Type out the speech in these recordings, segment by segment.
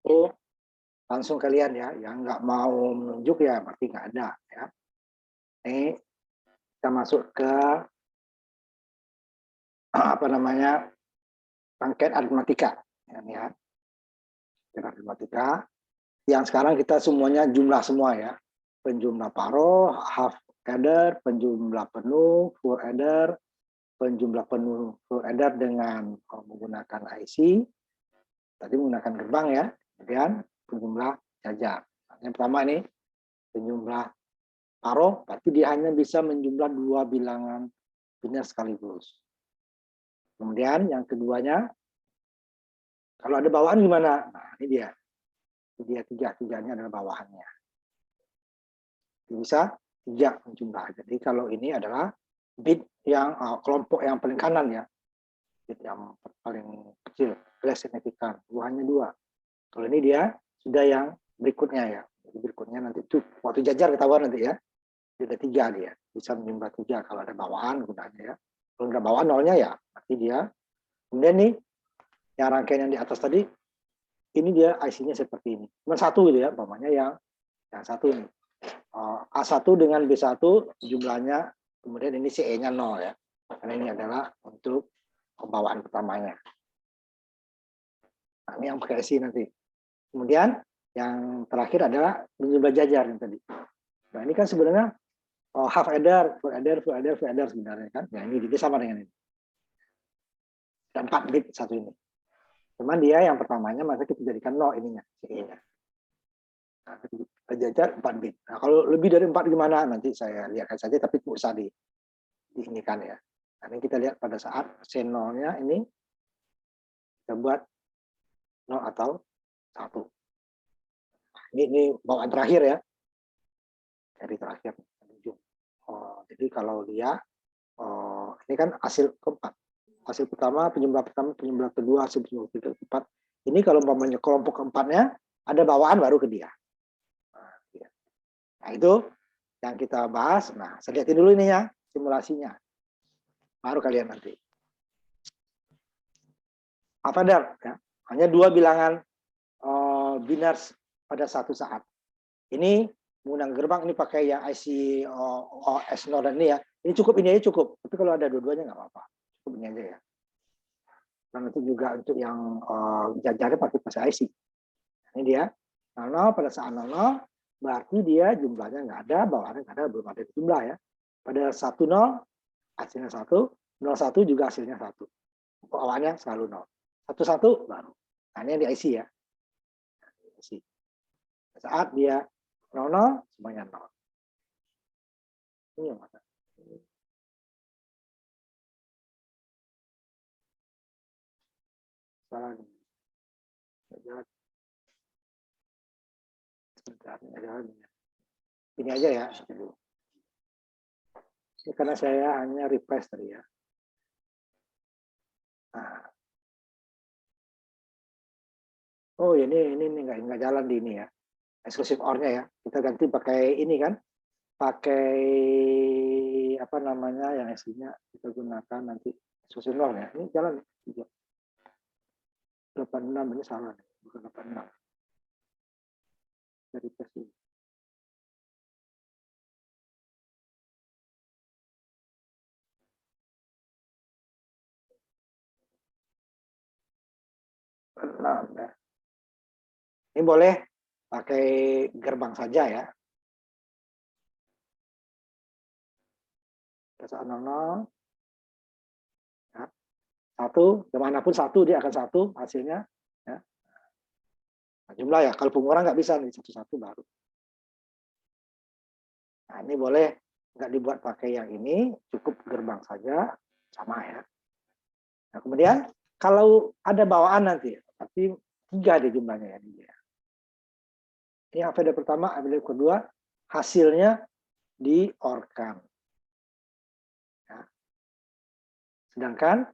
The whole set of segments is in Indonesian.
itu langsung kalian ya, yang nggak mau menunjuk ya berarti nggak ada ya. Ini kita masuk ke apa namanya rangkaian aritmatika ya, aritmatika yang sekarang kita semuanya jumlah semua ya, penjumlah paro, half adder, penjumlah penuh, full adder, penjumlah penuh full adder dengan menggunakan IC, tadi menggunakan gerbang ya, kemudian penjumlah jajar. Yang pertama ini penjumlah paro, berarti dia hanya bisa menjumlah 2 bilangan biner sekaligus. Kemudian yang keduanya, kalau ada bawahan gimana? Nah ini dia. Tiganya adalah bawahannya. Bisa 3 jumlah. Jadi kalau ini adalah bit yang kelompok yang paling kanan ya, bit yang paling kecil, less signifikan, hanya 2. Kalau ini dia sudah yang berikutnya ya. Jadi berikutnya nanti itu waktu jajar ketahuan nanti ya. Sudah 3 dia, bisa menjumlah 3 kalau ada bawahan gunanya ya. Kalau nggak bawahan nolnya ya, berarti dia. Kemudian nih yang rangkaian yang di atas tadi, ini dia IC-nya seperti ini. Cuma 1 gitu ya, umpamanya yang 1 nih. A1 dengan B1 jumlahnya, kemudian ini CE-nya 0 ya. Karena ini adalah untuk pembawaan pertamanya. Nah, ini yang pakai IC nanti. Kemudian yang terakhir adalah jumlah jajar yang tadi. Nah, ini kan sebenarnya half adder, full adder, full adder, full adder sebenarnya kan. Ya ini dia sama dengan ini. Dan 4 bit satu ini. Cuman dia yang pertamanya masa kita jadikan 0 ininya, CE-nya. Nah, jajar 4 bit. Nah, kalau lebih dari 4 gimana? Nanti saya lihatkan saja, tapi tidak usah diinikan ya. Nah, ini kita lihat pada saat C0-nya ini kita buat 0 atau 1. Ini bawaan terakhir ya. Dari terakhir. Jadi kalau dia, ini kan hasil keempat. Hasil pertama, penjumlah kedua, hasil penjumlah keempat. Ini kalau umpamanya kelompok keempatnya, ada bawaan baru ke dia. Nah, itu yang kita bahas. Nah, saya lihatin dulu ini ya, simulasinya. Baru kalian nanti. Apa ada? Ya? Hanya 2 bilangan binars pada satu saat. Ini menggunakan gerbang, ini pakai yang IC S0 dan ini ya. Ini cukup, ini aja cukup. Tapi kalau ada dua-duanya nggak apa-apa. Cukup ini aja ya. Dan itu juga untuk yang jajarnya pakai IC. Ini dia 00 pada saat 00 berarti dia jumlahnya nggak ada, bawaannya nggak ada, belum ada jumlah ya. Pada 10 hasilnya 1, 01 juga hasilnya 1. Bawaannya selalu 0. 11 baru. Nah, ini yang di IC ya. IC. Saat dia 00 semuanya 0. Ini yang mana? Salah nih. Ini aja ya. Ini karena saya hanya refresh tadi ya. Nah. Oh ini nggak jalan di ini ya. Eksklusif OR-nya ya. Kita ganti pakai ini kan. Pakai apa namanya yang SI-nya kita gunakan nanti eksklusif OR ya. Ini jalan 86 ini salah nih. Bukan 86. Dari tes ini. Ya. Ini boleh pakai gerbang saja ya. Saat 00 ya. 1, kemanapun 1 dia akan 1 hasilnya ya. Nah, jumlah ya, kalau pengurangan nggak bisa nih 1 baru. Nah, ini boleh nggak dibuat pakai yang ini, cukup gerbang saja sama ya. Nah, kemudian kalau ada bawaan nanti, tapi 3 di jumlahnya ya. Ini AVD pertama, AVD kedua, hasilnya di-OR-kan. Ya. Sedangkan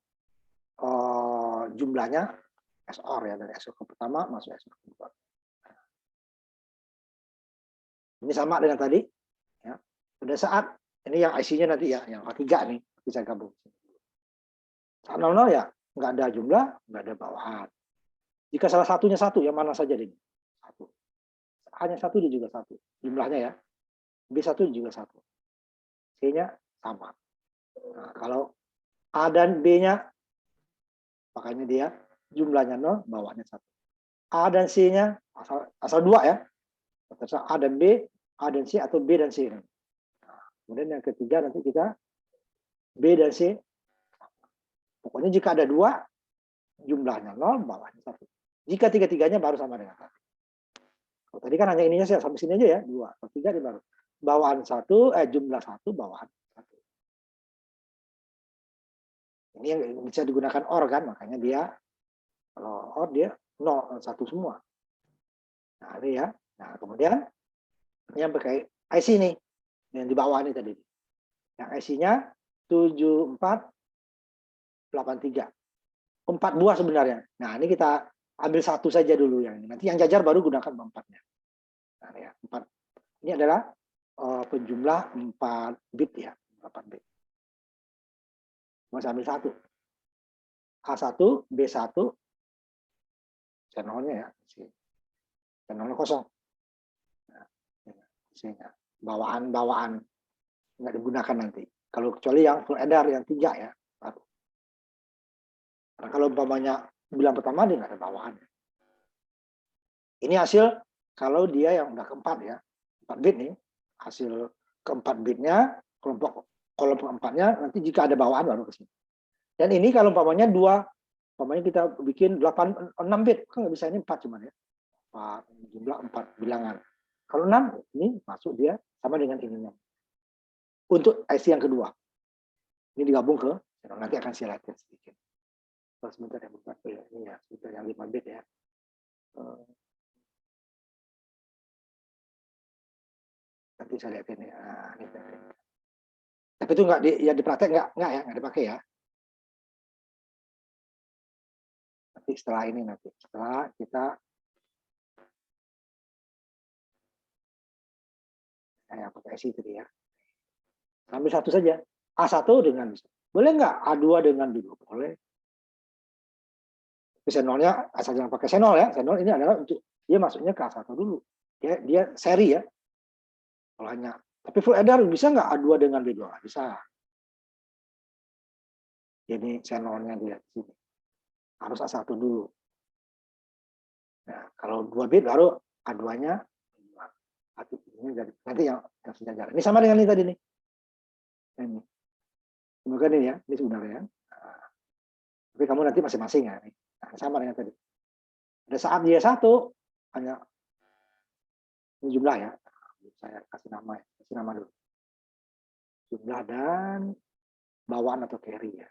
jumlahnya SOR ya, dari SOR ke pertama masuk SOR ke kedua. Ini sama dengan tadi. Ya. Pada saat, ini yang IC-nya nanti ya, yang ketiga nih, bisa gabung. Saat 00 ya, nggak ada jumlah, nggak ada bawahan. Jika salah satunya satu, yang mana saja ini? Satu. Hanya satu dia juga satu. Jumlahnya ya. B1 juga satu. C-nya sama. Nah, kalau A dan B-nya, makanya dia jumlahnya 0, bawahnya 1. A dan C-nya, asal 2 ya. Terserah A dan B, A dan C, atau B dan C. Nah, kemudian yang ketiga nanti kita B dan C. Pokoknya jika ada 2, jumlahnya 0, bawahnya 1. Jika tiga-tiganya baru sama dengan 1. Oh, tadi kan hanya ininya sampai sini aja ya, 2. Kalau 3 dia baru. Bawahan 1, jumlah 1, bawahan 1. Ini yang bisa digunakan OR kan, makanya dia kalau OR dia 0, 1 semua. Nah, ini ya. Nah, kemudian yang pakai IC nih, yang di bawah ini tadi. Yang IC-nya 7483. 4 buah sebenarnya. Nah, ini kita ambil satu saja dulu yang ini. Nanti yang jajar baru gunakan 4-nya. Nah, ya, 4. Ini adalah penjumlah 4 bit ya, 8 bit. Mau ambil satu. A1, B1, channelnya ya. Channelnya kosong. Nah, isinya. Bawaan nggak digunakan nanti. Kalau kecuali yang full edar yang 3 ya. Karena kalau umpamanya bilang pertama dia nggak ada bawaan. Ini hasil kalau dia yang udah keempat ya. 4 bit nih. Hasil keempat bitnya, kelompok keempatnya, nanti jika ada bawaan baru ke sini. Dan ini kalau umpamanya kita bikin 6 bit, kan nggak bisa, ini 4 cuman ya. 4, jumlah 4 bilangan. Kalau 6, ini masuk dia sama dengan ininya. Untuk IC yang kedua. Ini digabung ke, nanti akan saya lihat sedikit. Sebentar ya, bukan ini ya, sebentar yang 5 bit ya. Nanti saya lihat ini. Nah, ini. Tapi itu nggak dipraktek nggak dipakai ya. Nanti setelah kita pakai IC tadi ya. Ambil satu saja. A1 dengan boleh nggak A2 dengan B2? Boleh. Senolnya asal jangan pakai senol ya. Senol ini adalah untuk dia masuknya ke A1 dulu. Dia seri ya. Kalau hanya tapi full edar bisa nggak A2 dengan B2? Bisa. Jadi senolnya dia di sini. Harus A1 dulu. Nah, kalau 2 bit baru A2-nya ini nanti yang sejajar. Ini sama dengan ini tadi nih. Ini. Semoga ini ya, ini sebenarnya. Nah, tapi kamu nanti masing-masing ya. Nah, sama dengan tadi. Pada saat dia satu, hanya ini jumlah ya. Saya kasih nama dulu. Jumlah dan bawaan atau carry ya.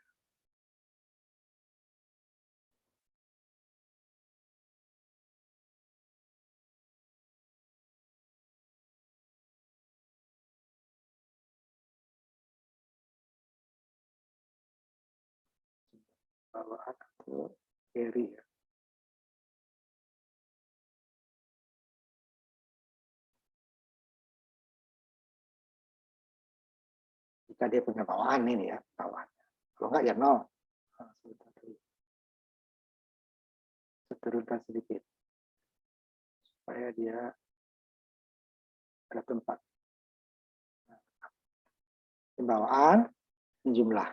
Bawaan atau carry ya. Jika dia punya bawaan ini ya, bawaan. Kalau enggak ya 0. Saya turunkan sedikit supaya dia ada tempat. Bawaan jumlah.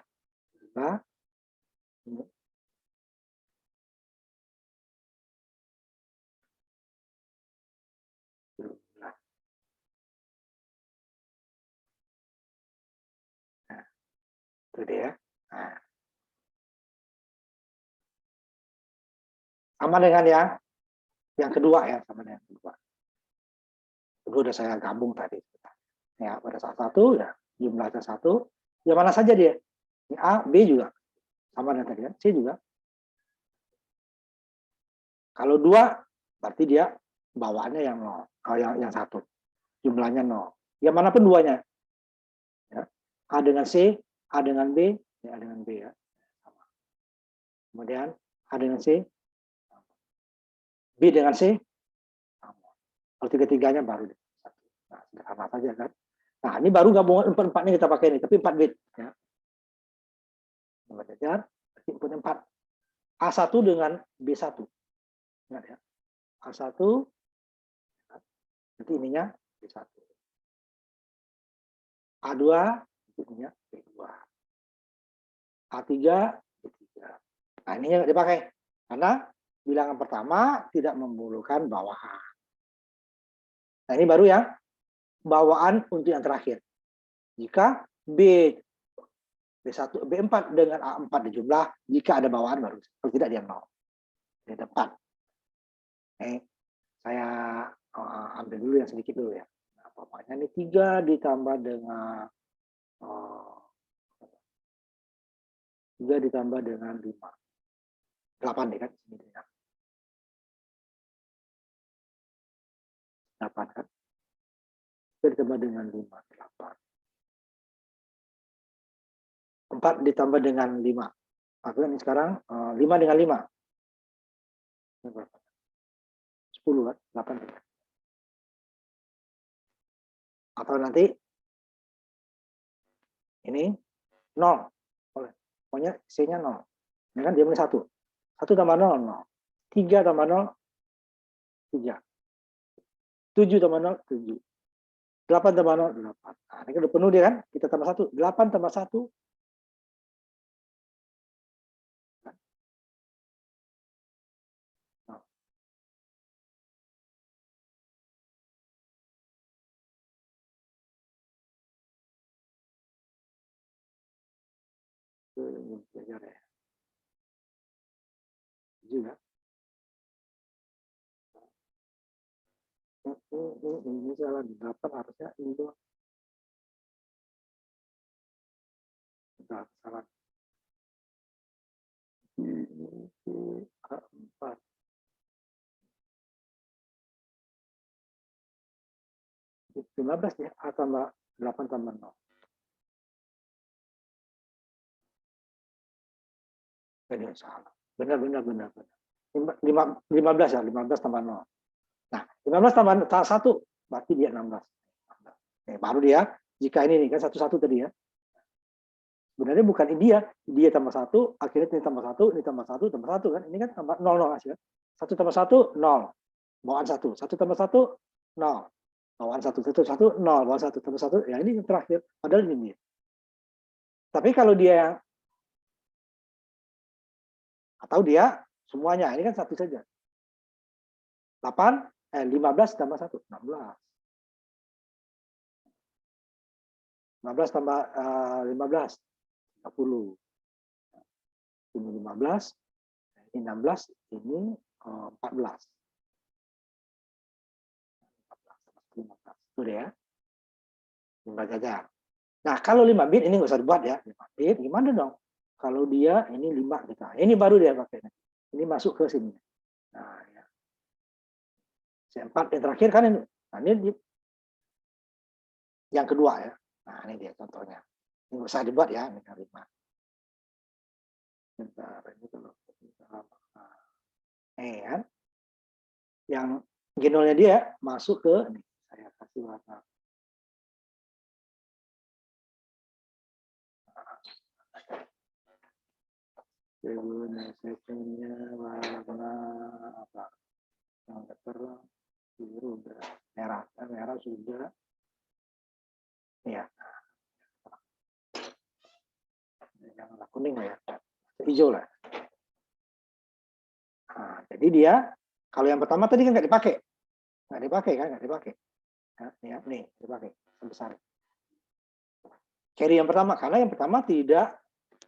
Jumlah. Nah, itu dia. Nah. Sama dengan yang kedua ya, sama dengan yang kedua. Kedua udah saya gabung tadi. Ya, pada saat satu ya jumlahnya 1. Ya mana saja dia. Ini A, B juga. Sama dengan tadi kan, C juga. Kalau 2 berarti dia bawaannya yang 0. Yang 1. Jumlahnya 0. Yang mana pun duanya. Ya. A dengan C, A dengan B, ya A dengan B ya. Sama. Kemudian A dengan C, B dengan C, sama. Kalau tiga-tiganya baru. Nah, sederhana saja kan. Nah, ini baru gabungan 4 ini kita pakai ini, tapi 4 bit ya. Jajar, input 4. A1 dengan B1. Ingat ya. A1, nanti ininya B1. A2, nanti ininya B2. A3, B3. Nah, ini yang dipakai. Karena bilangan pertama tidak memerlukan bawaan. Nah, ini baru yang bawaan untuk yang terakhir. Jika B1, B4 dengan A4 dijumlah, jika ada bawaan baru. Kalau tidak dia 0. Di depan. Saya ambil dulu yang sedikit dulu ya. Nah, pokoknya ini 3 ditambah dengan 3 ditambah dengan 5. 8 ya kan? 8 kan? 3 ditambah dengan 5, 8. 4 ditambah dengan 5. Artinya ini sekarang 5 dengan 5. 10 kan? 8. Atau nanti ini 0. Pokoknya C-nya 0. Ini kan dia punya 1. 1 tambah 0, 0. 3 tambah 0, 3. 7 tambah 0, 7. 8 tambah 0, 8. Nah, ini kan udah penuh dia kan? Kita tambah 1. 8 tambah 1, belajar ya. Juga. Ini salah 8 harusnya ini doang. Salah. Ini 4. Itu 15 ya, A tambah 8 tambah 0. Ini salah. Benar. 15 ya, 15 tambah 0. Nah, 15 tambah 1, berarti dia 16. Baru dia, jika ini nih kan 1 tadi ya. Sebenarnya bukan dia tambah 1, akhirnya ini tambah 1, ini tambah 1, tambah 1 kan. Ini kan tambah 0 hasil. 1 tambah 1, 0. Bawaan 1. 1 tambah 1, 0. Bawaan 1, 1, 0. Bawaan 1 tambah 1, ya ini yang terakhir. Padahal ini. Tapi kalau dia yang atau dia semuanya, ini kan 1 saja. 15 tambah 1, 16. 15 tambah 15, 30. Ini 15, ini 16, ini 14. 15. Itu dia. 5 jajar. Nah, kalau 5 bit ini nggak usah dibuat ya. 5 bit gimana dong? Kalau dia ini 5 kita. Ini baru dia pakai. Ini masuk ke sini. Nah, ya. C4 yang terakhir kan ini. Nah, ini yang kedua ya. Nah, ini dia contohnya. Ini nggak usah dibuat ya. Ini 5. Bentar, ini dulu. Kan? Yang genolnya dia masuk ke ini. Saya kasih warna. Sectionnya warna apa? Yang terang biru udah, merah sudah. Ya. Janganlah kuning lah ya. Hijau lah. Nah, jadi dia kalau yang pertama tadi kan nggak dipakai kan, nggak dipakai. Nah, ya, nih dipakai sebesar. Carry yang pertama karena yang pertama tidak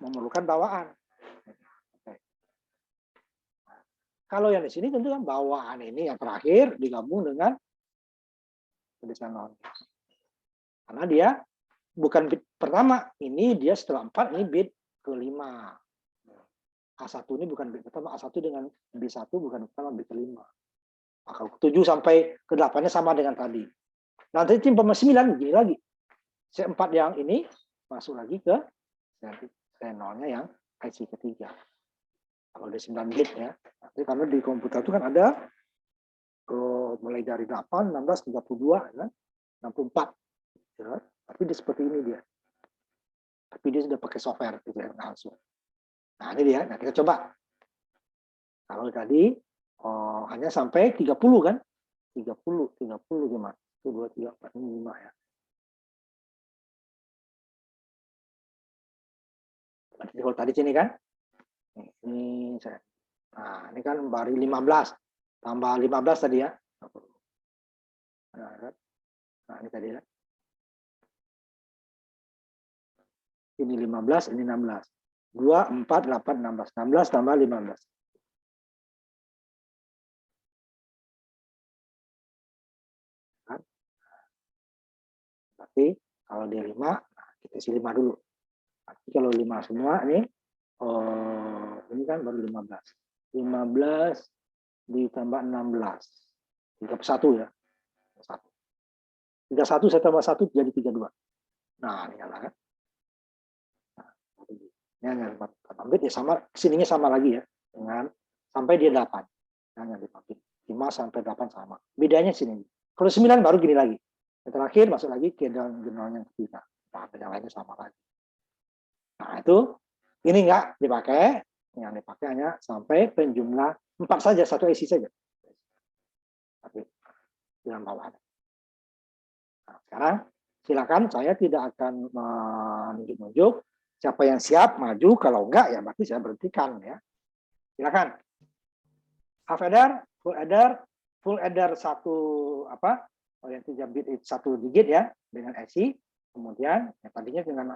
memerlukan bawaan. Kalau yang di sini tentu kan bawaan ini yang terakhir digabung dengan tulisan non. Karena dia bukan bit pertama, ini dia setelah 4, ini bit kelima. A1 ini bukan bit pertama, A1 dengan B1 bukan pertama, bit kelima. Maka 7 sampai ke 8-nya sama dengan tadi. Nanti tim 9 begini lagi. C4 yang ini masuk lagi ke C0-nya yang IC ketiga. Kalau di 9 bit ya. Nanti karena di komputer itu kan ada mulai dari 8, 16, 32, ya, 64. Ya. Tapi dia seperti ini dia. Tapi dia sudah pakai software gitu ya, langsung. Nah ini dia. Nah kita coba. Kalau tadi hanya sampai 30 kan? 30 gimana? 1, 2, 3, 4, 5 ya. Kalau tadi sini kan? Ini saya. Nah, ini kan baru 15. Tambah 15 tadi ya. Nah, ini tadi ya. Ini 15, ini 16. 2, 4, 8, 16. 16 tambah 15. Berarti kalau dia 5, kita isi 5 dulu. Berarti kalau 5 semua ini kan baru 15. 15 ditambah 16. 31 ya. 31 saya tambah 1 jadi 32. Nah, ini nyala kan. Ini hanya 4 bit ya, sama sininya sama lagi ya dengan sampai dia 8. Hanya 5 sampai 8 sama. Bedanya sini. Kalau 9 baru gini lagi. Yang terakhir masuk lagi ke dalam jurnal yang ketiga. Nah, yang lainnya sama lagi. Nah, itu ini enggak dipakai. Yang dipakai hanya sampai penjumlah 4 saja, satu IC saja. Tapi dengan bawahan. Nah, sekarang silakan, saya tidak akan menunjuk-nunjuk. Siapa yang siap maju, kalau enggak ya berarti saya berhentikan ya. Silakan. Half adder, full adder satu yang 3 bit itu 1 digit ya dengan IC. Kemudian yang tadinya dengan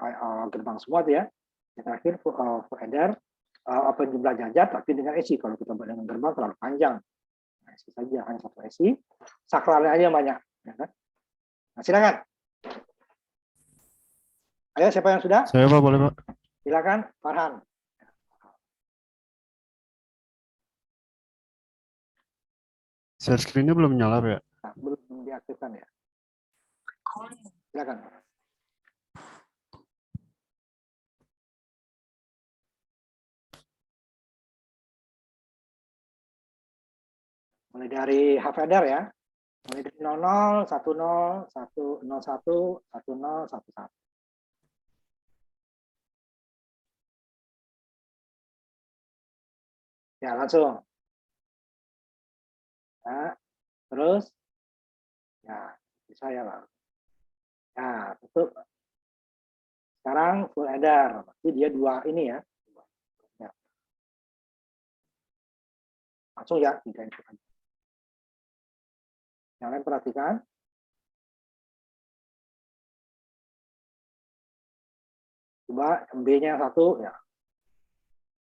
gerbang semua tuh ya. Yang terakhir full adder penjumlah jajar tapi dengan IC. Kalau kita buat dengan gerbang terlalu panjang. Nah, IC saja hanya satu IC. Sakralnya aja banyak. Ya kan? Nah, silakan. Ayo, siapa yang sudah? Saya Pak, boleh Pak. Silakan, Farhan. Share screen-nya belum nyala Pak ya? Nah, belum diaktifkan ya. Silakan. Mulai dari half adder ya. Mulai dari 00, 10, 101, 10, 11. Ya, langsung. Ya, terus ya, bisa ya Pak. Ya, tutup. Sekarang full adder. Berarti dia 2 ini ya. Ya. Langsung ya, 3 input aja. Yang lain perhatikan. Coba B-nya yang 1 ya.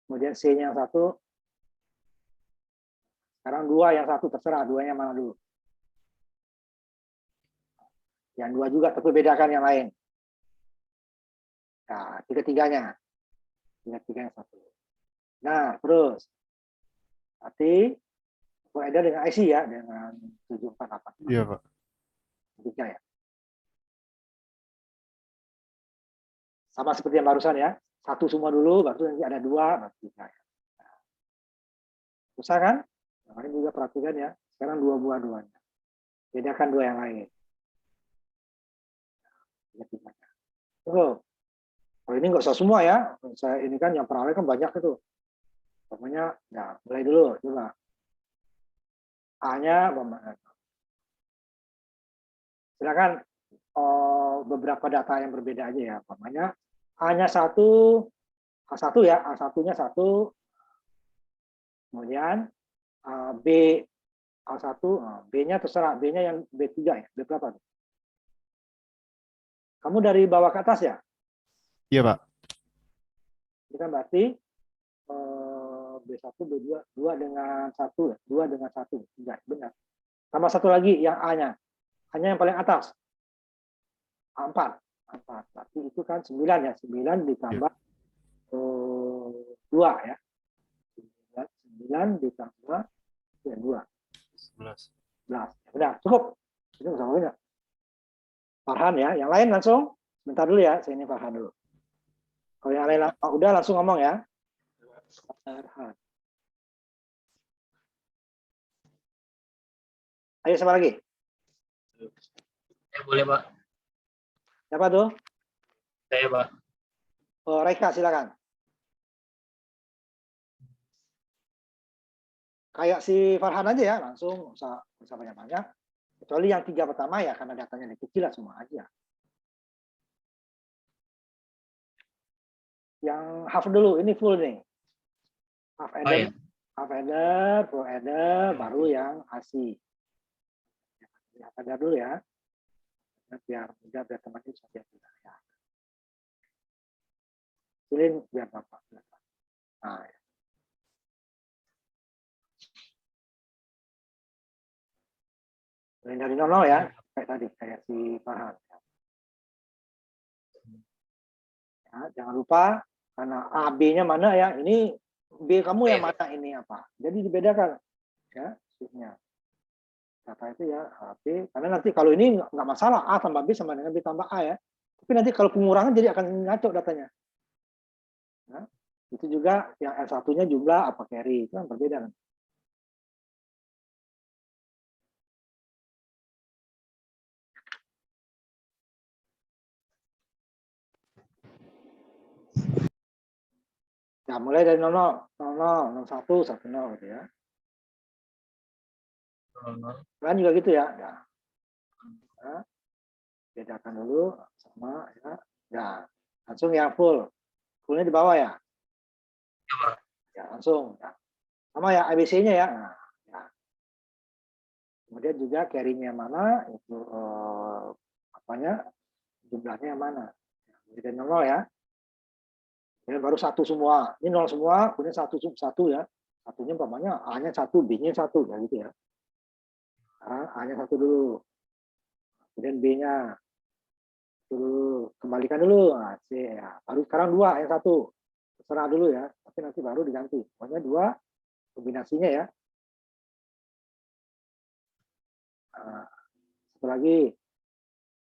Kemudian C-nya yang 1. Sekarang 2 yang 1 terserah, 2-nya mana dulu. Yang 2 juga, tapi bedakan yang lain. Nah, tiga-tiganya. Tiga-tiga yang 1. Nah, terus. Berarti full adder dengan IC ya, dengan 748. Iya Pak. 3 ya. Sama seperti yang barusan ya. 1 semua dulu, baru nanti ada 2, baru 3 ya. Nah, susah kan? Yang lain juga perhatikan ya. Sekarang 2 buah 2-nya. Bedakan 2 yang lain. Tiga-tiganya. Tuh. Kalau ini nggak usah semua ya. Saya ini kan yang perawai kan banyak itu. Pokoknya ya mulai dulu coba. A-nya silakan beberapa data yang berbeda aja ya. Pokoknya A-nya 1, A1 ya, A1-nya 1. Kemudian B A1, B-nya terserah, B-nya yang B3 ya. B berapa tuh? Kamu dari bawah ke atas ya? Iya Pak. Ini kan berarti B1, B2, 2 dengan 1, 2 dengan 1, 3, benar. Tambah satu lagi yang A-nya. Hanya yang paling atas. A4. 4. Berarti itu kan 9 ya. 9 ditambah 2 ya. 9 ditambah 2. 11. Udah, cukup. Itu nggak usah banyak. Farhan ya. Yang lain langsung. Sebentar dulu ya. Saya ini Farhan dulu. Kalau yang lain udah langsung ngomong ya. Farhan. Ayo siapa lagi? Ya, boleh Pak. Siapa tuh? Saya Pak. Oh, Raika silakan. kayak si Farhan aja ya, langsung usah banyak-banyak. Kecuali yang 3 pertama ya, karena datanya kecil lah semua aja. Yang half dulu, ini full nih. Half Oh header, ya. half header, full header, baru yang AC. Half header dulu ya. Biar mudah, biar teman-teman bisa lihat juga ya. Kecilin biar Bapak. Nah, ya. Mulai dari 00 ya, kayak tadi, kayak si Farhan. Ya, jangan lupa, karena A, B-nya mana ya, ini B kamu yang mana ini apa. Jadi dibedakan ya, sheet-nya. Data itu ya B, karena nanti kalau ini nggak masalah, A tambah B sama dengan B tambah A ya. Tapi nanti kalau pengurangan jadi akan ngaco datanya. Ya, itu juga yang L1-nya jumlah apa carry, itu kan berbeda. Ya, mulai dari 00, 00, 01, 10 gitu ya. Kan juga gitu ya. Ya. Ya. Bedakan dulu sama ya. Ya. Langsung yang full. Fullnya di bawah ya. Ya, langsung. Ya. Sama ya ABC-nya ya. Nah, ya. Kemudian juga carry-nya mana, itu apanya, jumlahnya yang mana. Jadi 00 ya. Ya, baru 1 semua. Ini 0 semua, kemudian 1 ya. Satunya umpamanya A-nya 1, B-nya 1 ya gitu ya. Nah, A-nya 1 dulu. Kemudian B-nya dulu, kembalikan dulu. Nah, C ya. Baru sekarang 2 yang 1. Terserah dulu ya, tapi nanti baru diganti. Pokoknya 2 kombinasinya ya. Nah, satu lagi.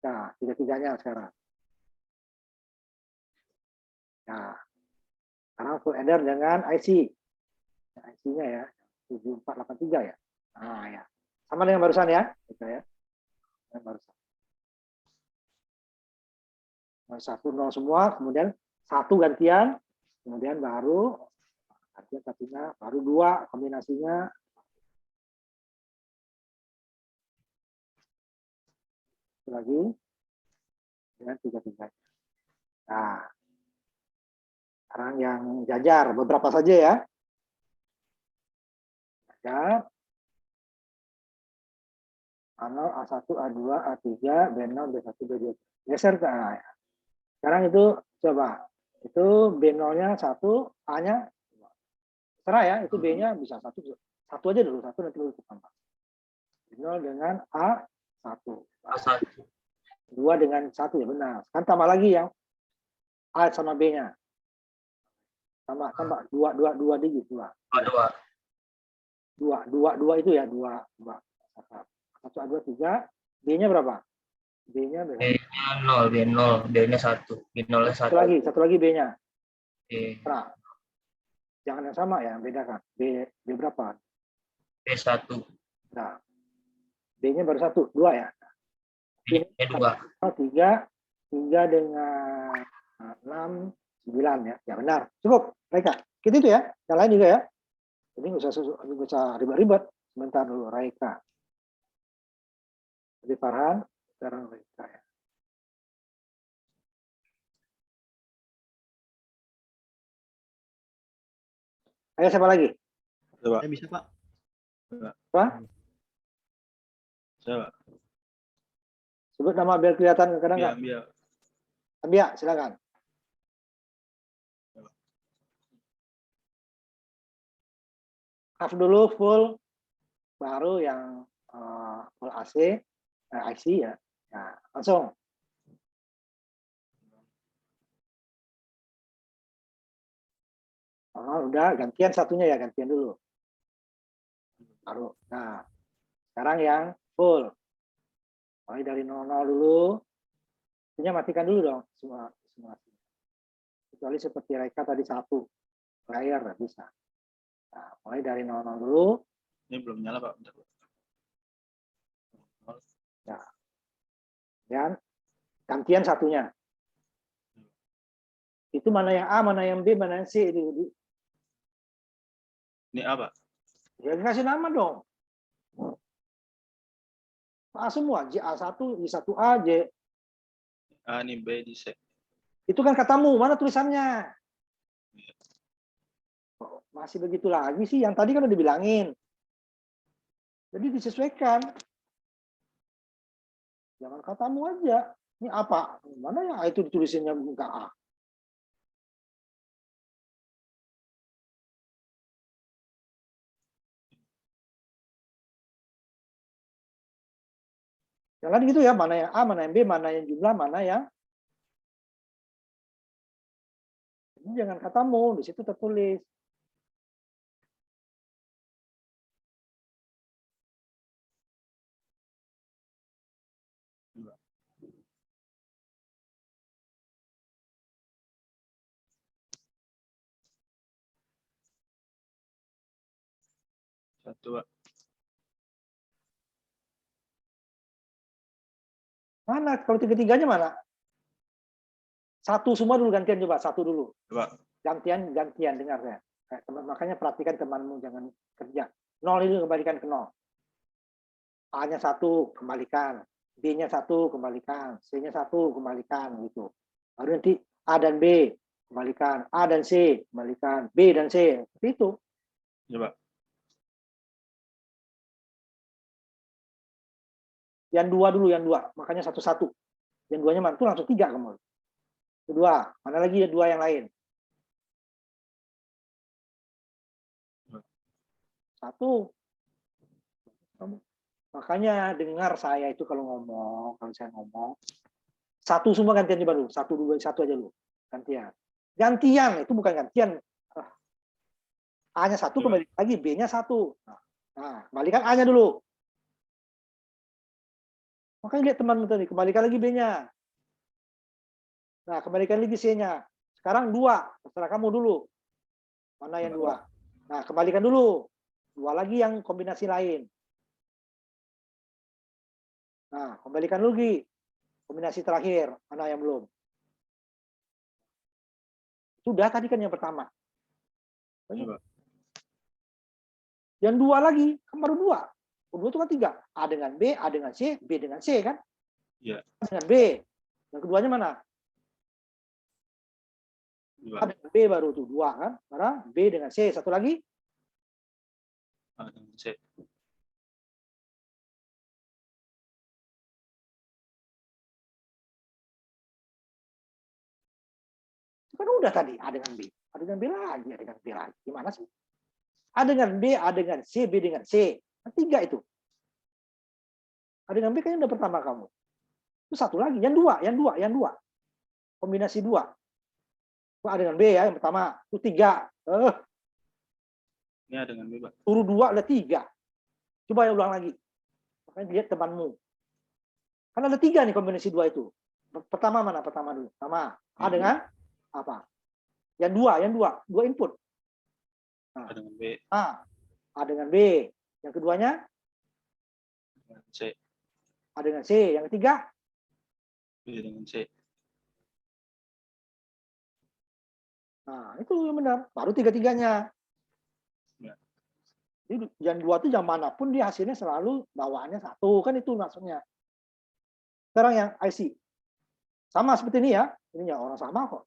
Nah, 3-3-nya sekarang. Nah, sekarang full header dengan IC. IC-nya ya, 7483 ya. Nah, ya. Sama dengan barusan ya. Gitu ya. Yang barusan. 1-0 semua, kemudian 1 gantian, kemudian baru gantian satunya, baru 2 kombinasinya. Lagi dengan 3-3. Nah, sekarang yang jajar beberapa saja ya. Jajar A0, A1, A2, A3, B0, B1, B2. Geser ke A. Sekarang itu coba. Itu B0-nya 1, A-nya terserah ya, itu B-nya bisa 1. 1 aja dulu, 1 nanti dulu tambah. B0 dengan A1. A1. 2 dengan 1 ya benar. Kan tambah lagi yang A sama B-nya. Tambah 2 digit 2. A2. 2 itu ya 2. 1, 2, 3. B-nya berapa? B-nya berapa? B-nya 0, B0, B-nya 1. B0-nya 1. Satu lagi B-nya. B. Nah, jangan yang sama ya, bedakan. B berapa? B1. Nah, B-nya baru 1, 2 ya. B-nya 2. 3 dengan 6, 9 ya. Ya benar. Cukup, Raika. Gitu itu ya. Yang lain juga ya. Jadi nggak usah ribet-ribet. Sebentar dulu, Raika. Jadi Farhan, sekarang Raika ya. Ayo siapa lagi? Saya bisa, Pak. Apa? Saya, Pak. Sebut nama biar kelihatan kadang nggak. Biar. Ambia, silakan. Half dulu full, baru yang full AC, IC ya. Nah, langsung. Udah gantian satunya ya, gantian dulu. Baru. Nah, sekarang yang full. Mulai dari 00 dulu. Ini matikan dulu dong semua. Kecuali seperti Raika tadi 1 player bisa. Nah, mulai dari 00 dulu. Ini belum nyala, Pak. Bentar. Nah, dan gantian satunya. Itu mana yang A, mana yang B, mana yang C. Ini A, Pak. Ya dikasih nama dong. A semua, JA1, I1A, J. A ini B di C. Itu kan katamu, mana tulisannya? Kok masih begitu lagi sih, yang tadi kan udah dibilangin. Jadi disesuaikan. Jangan katamu aja. Ini apa? Mana ya A itu ditulisinnya enggak A? Jangan gitu ya, mana yang A, mana yang B, mana yang jumlah, mana yang ini jangan katamu, di situ tertulis. Satu, Pak. Mana? Kalau tiga-tiganya mana? Satu semua dulu gantian coba, satu dulu. Pak. Gantian dengar saya. Makanya perhatikan temanmu, jangan kerja. 0 itu kembalikan ke 0. A-nya 1 kembalikan, B-nya 1 kembalikan, C-nya 1 kembalikan gitu. Baru nanti A dan B kembalikan, A dan C kembalikan, B dan C. Seperti itu. Ya, Pak. Yang dua dulu, yang dua. Makanya 1-1. Yang duanya mana? Itu langsung 3 kamu. Kedua, mana lagi ya 2 yang lain? 1. Makanya dengar saya itu kalau ngomong, kalau saya ngomong, 1 semua gantian di baru, 1 2 1 aja dulu. Gantian. Gantian itu bukan gantian. A-nya 1 kembali lagi, B-nya 1. Nah, kembalikan A-nya dulu. Makanya lihat teman tadi, kembalikan lagi B-nya. Nah, kembalikan lagi C-nya. Sekarang 2, terserah kamu dulu. Mana yang 2? Nah, kembalikan dulu. 2 lagi yang kombinasi lain. Nah, kembalikan lagi. Kombinasi terakhir, mana yang belum? Sudah tadi kan yang pertama. Ya, Pak. Yang 2 lagi, kan baru 2. 2 itu kan 3. A dengan B, A dengan C, B dengan C kan? Iya. A dengan B. Yang keduanya mana? Ya, A dengan B baru tuh 2 kan? Mana? B dengan C. Satu lagi? A dengan C. Kan udah tadi A dengan B. A dengan B lagi, A dengan B lagi. Gimana sih? A dengan B, A dengan C, B dengan C. Kan 3 itu. A dengan B kayaknya udah pertama kamu. Itu satu lagi, yang 2, yang 2, yang 2. Kombinasi 2. Itu A dengan B ya, yang pertama. Itu 3. Ini A dengan B, Pak. Suruh 2 ada 3. Coba ya ulang lagi. Makanya lihat temanmu. Kan ada 3 nih kombinasi 2 itu. Pertama mana? Pertama dulu. Pertama, A dengan apa? Yang 2, yang 2. 2 input. Nah, A dengan B. A dengan B. Yang keduanya? Dengan C. A dengan C. Yang ketiga? B dengan C. Nah, itu yang benar. Baru tiga-tiganya. Ya. Jadi yang 2 itu yang manapun dia hasilnya selalu bawaannya 1. Kan itu maksudnya. Sekarang yang IC. Sama seperti ini ya. Ini ya orang sama kok.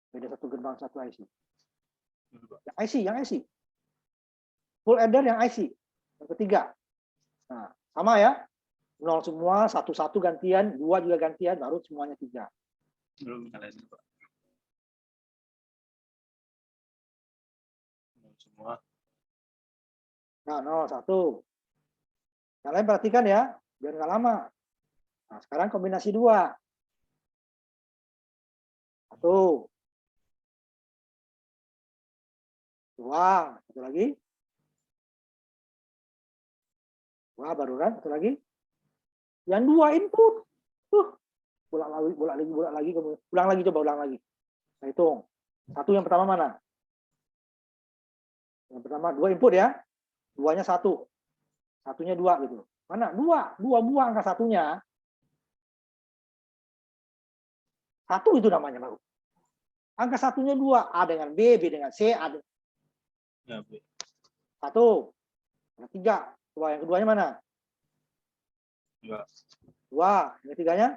Beda satu gerbang, satu IC. Yang IC. Full adder yang IC. Yang ketiga. Nah, sama ya. 0 semua, 1 gantian, 2 juga gantian, baru semuanya 3. Belum nyalain, Pak. 0 semua. Nah, 0, 1. Yang lain perhatikan ya, biar nggak lama. Nah, sekarang kombinasi 2. 1. 2. Satu lagi. 2 baru kan, satu lagi. Yang 2 input. Ulang lagi. Ulang lagi. Nah, hitung. 1 yang pertama mana? Yang pertama 2 input ya. 2-nya 1. 1-nya 2 gitu. Mana? 2 buang angka 1-nya. 1 itu namanya baru. Angka 1-nya 2. A dengan B, B dengan C, A dengan... Ya, B. 1. Ada 3. Coba yang keduanya mana? 2. 2. Yang ketiganya?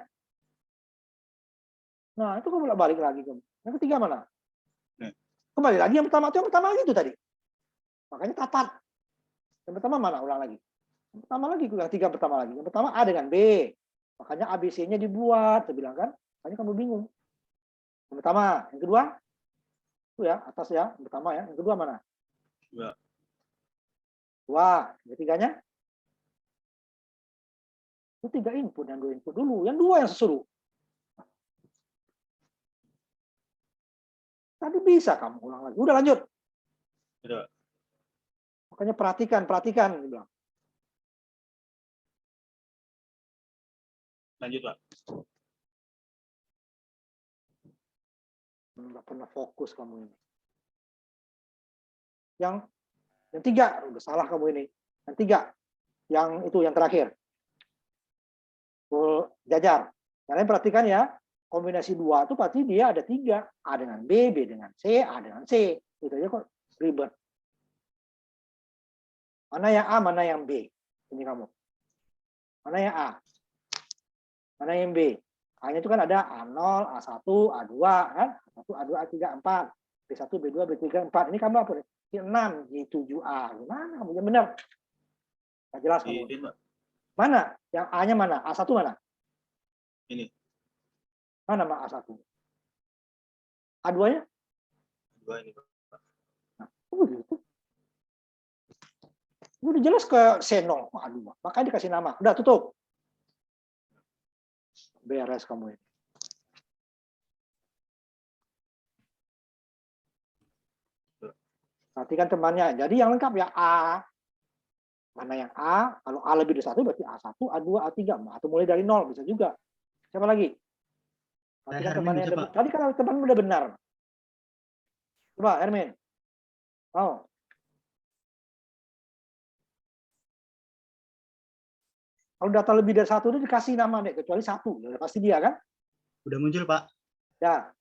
Nah, itu kamu balik lagi. Yang ketiga mana? Kembali lagi yang pertama itu tadi. Makanya tapat. Yang pertama mana? Ulang lagi. Yang pertama lagi, yang 3 pertama lagi. Yang pertama A dengan B. Makanya ABC-nya dibuat, saya bilang kan. Makanya kamu bingung. Yang pertama, yang kedua? Itu ya, atas ya. Yang pertama ya. Yang kedua mana? 2. 2. Yang ketiganya? Itu 3 input, yang 2 input dulu. Yang 2 yang sesuruh. Tadi bisa kamu ulang lagi. Udah lanjut. Udah. Makanya perhatikan, dia bilang. Lanjut, Pak. Nggak pernah fokus kamu ini. Yang 3, udah salah kamu ini. Yang 3, yang itu yang terakhir. Full jajar. Kalian perhatikan ya, kombinasi 2 itu pasti dia ada 3. A dengan B, B dengan C, A dengan C. Itu aja kok ribet. Mana yang A, mana yang B? Ini kamu. Mana yang A? Mana yang B? A-nya itu kan ada A0, A1, A2, kan? A1, A2, A3, A4. B1, B2, B3, B4. Ini kamu apa? G6, G7A. Gimana kamu? Yang benar. Nggak jelas kamu. Ini, Pak. Mana? Yang A-nya mana? A1 mana? Ini. Mana A1? A2-nya? 2 ini, Pak. Nah, begitu. Udah jelas ke C0. Aduh, makanya dikasih nama. Udah, tutup. Beres kamu ini. Perhatikan temannya. Jadi yang lengkap ya A. Mana yang A? Kalau A lebih dari 1 berarti A1, A2, A3. Atau mulai dari 0 bisa juga. Siapa lagi? Perhatikan temannya. Tadi kan teman udah benar. Coba Hermin. Oh. Kalau data lebih dari 1 itu dikasih nama deh, kecuali 1. Udah pasti dia kan? Udah muncul, Pak. Ya.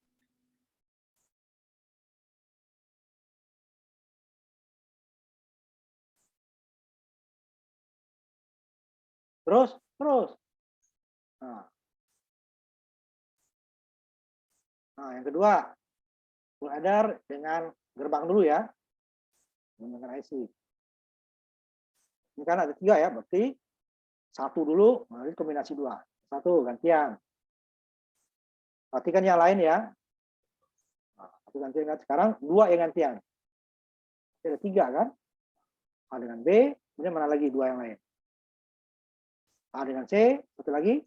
Terus. Nah, yang kedua, full header dengan gerbang dulu ya. Dengan IC. Ini kan ada 3 ya, berarti 1 dulu, nanti kombinasi 2. 1 gantian. Perhatikan yang lain ya. Nah, 1 gantian. Sekarang 2 yang gantian. Ada 3 kan? A dengan B, kemudian mana lagi 2 yang lain? A dengan C, satu lagi.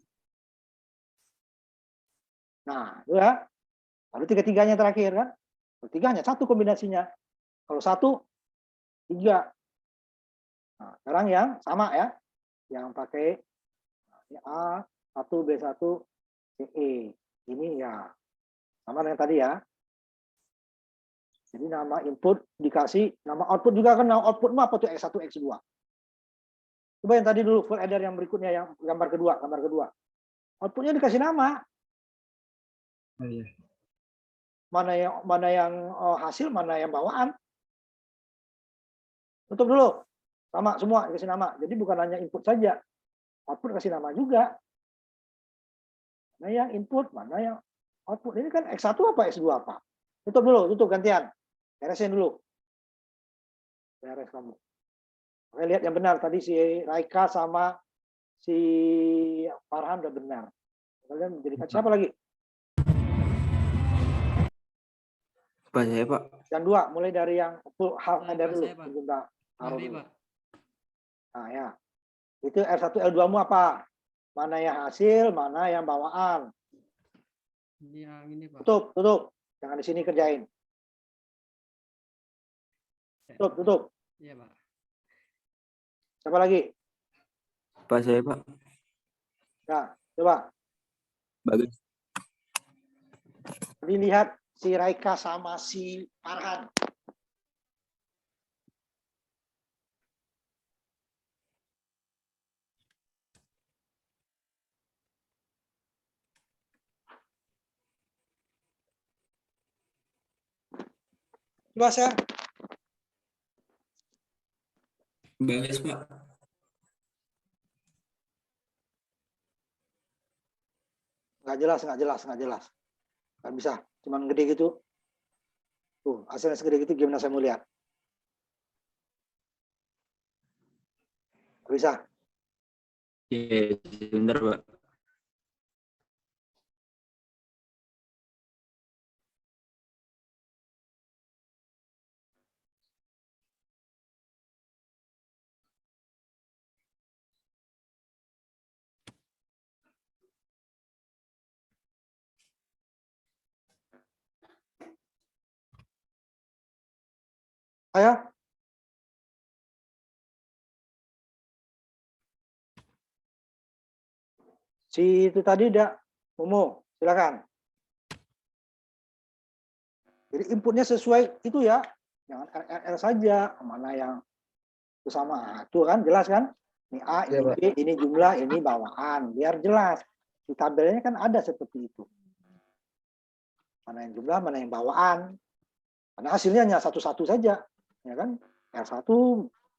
Nah, 2. Lalu 3-3-nya terakhir kan? Kalau 3 hanya 1 kombinasinya. Kalau 1, 3. Nah, sekarang yang sama ya. Yang pakai A, 1, B1, CE. Ini ya. Sama dengan tadi ya. Jadi nama input dikasih, nama output juga kan, nama output apa tuh X1, X2. Coba yang tadi dulu, full header yang berikutnya, yang gambar kedua. Outputnya dikasih nama. Oh, iya. Mana yang hasil, mana yang bawaan. Tutup dulu. Sama semua dikasih nama. Jadi bukan hanya input saja. Output kasih nama juga. Mana yang input, mana yang output. Ini kan X1 apa, X2 apa. Tutup dulu, gantian. Beresin dulu. Beres kamu. Oke, lihat yang benar. Tadi si Raika sama si Farhan udah benar. Kalian menjadikan siapa lagi? Pak, saya Pak. Yang 2, mulai dari yang full half header dulu. Kita taruh dulu. Pak. Nah ya. Itu R1, L2-mu apa? Mana yang hasil, mana yang bawaan. Yang ini Pak. Tutup. Jangan di sini kerjain. Tutup. Iya Pak. Siapa lagi? Pak, saya Pak. Nah, coba. Bagus. Dilihat si Raika sama si Farhan. Coba share. Bagas, Pak. Nggak jelas, nggak jelas, nggak jelas. Nggak bisa, cuman gede gitu. Tuh, hasilnya segede gitu gimana saya mau lihat? Nggak bisa. Iya, sebentar, Pak. Ayo. Si itu tadi udah, Momo, silakan. Jadi inputnya sesuai itu ya, jangan RRR saja, mana yang itu sama. Itu kan jelas kan? Ini A, ini B, ini jumlah, ini bawaan, biar jelas. Di tabelnya kan ada seperti itu. Mana yang jumlah, mana yang bawaan. Karena hasilnya hanya satu-satu saja, ya kan? L1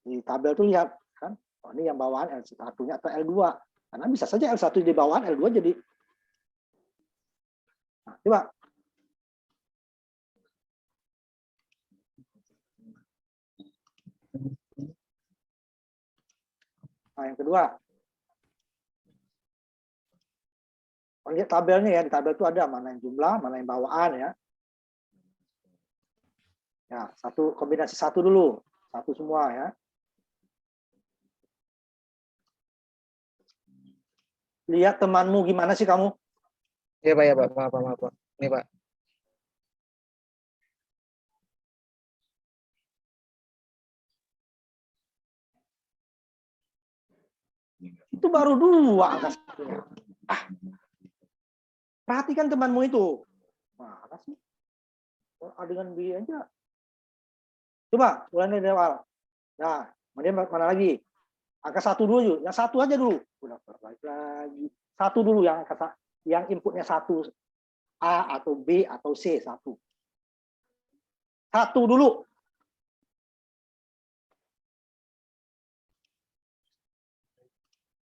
di tabel tuh lihat kan, oh, ini yang bawaan L1-nya atau L2. Karena bisa saja L1 di bawaan, L2 jadi. Nah, coba. Nah, yang kedua. Lihat tabelnya ya, di tabel itu ada mana yang jumlah, mana yang bawaan ya. Ya, satu kombinasi satu dulu, satu semua ya. Lihat temanmu gimana sih kamu? Iya Pak, ya Pak, maaf Pak. Ini Pak. Itu baru 2 angka satunya. Perhatikan temanmu itu. Mana sih? A dengan B aja. Coba, mulai dari awal. Nah, kemudian mana lagi? Angka 1 dulu yuk. Yang 1 aja dulu. Udah balik lagi. 1 dulu yang angka yang inputnya 1. A atau B atau C 1. 1 dulu.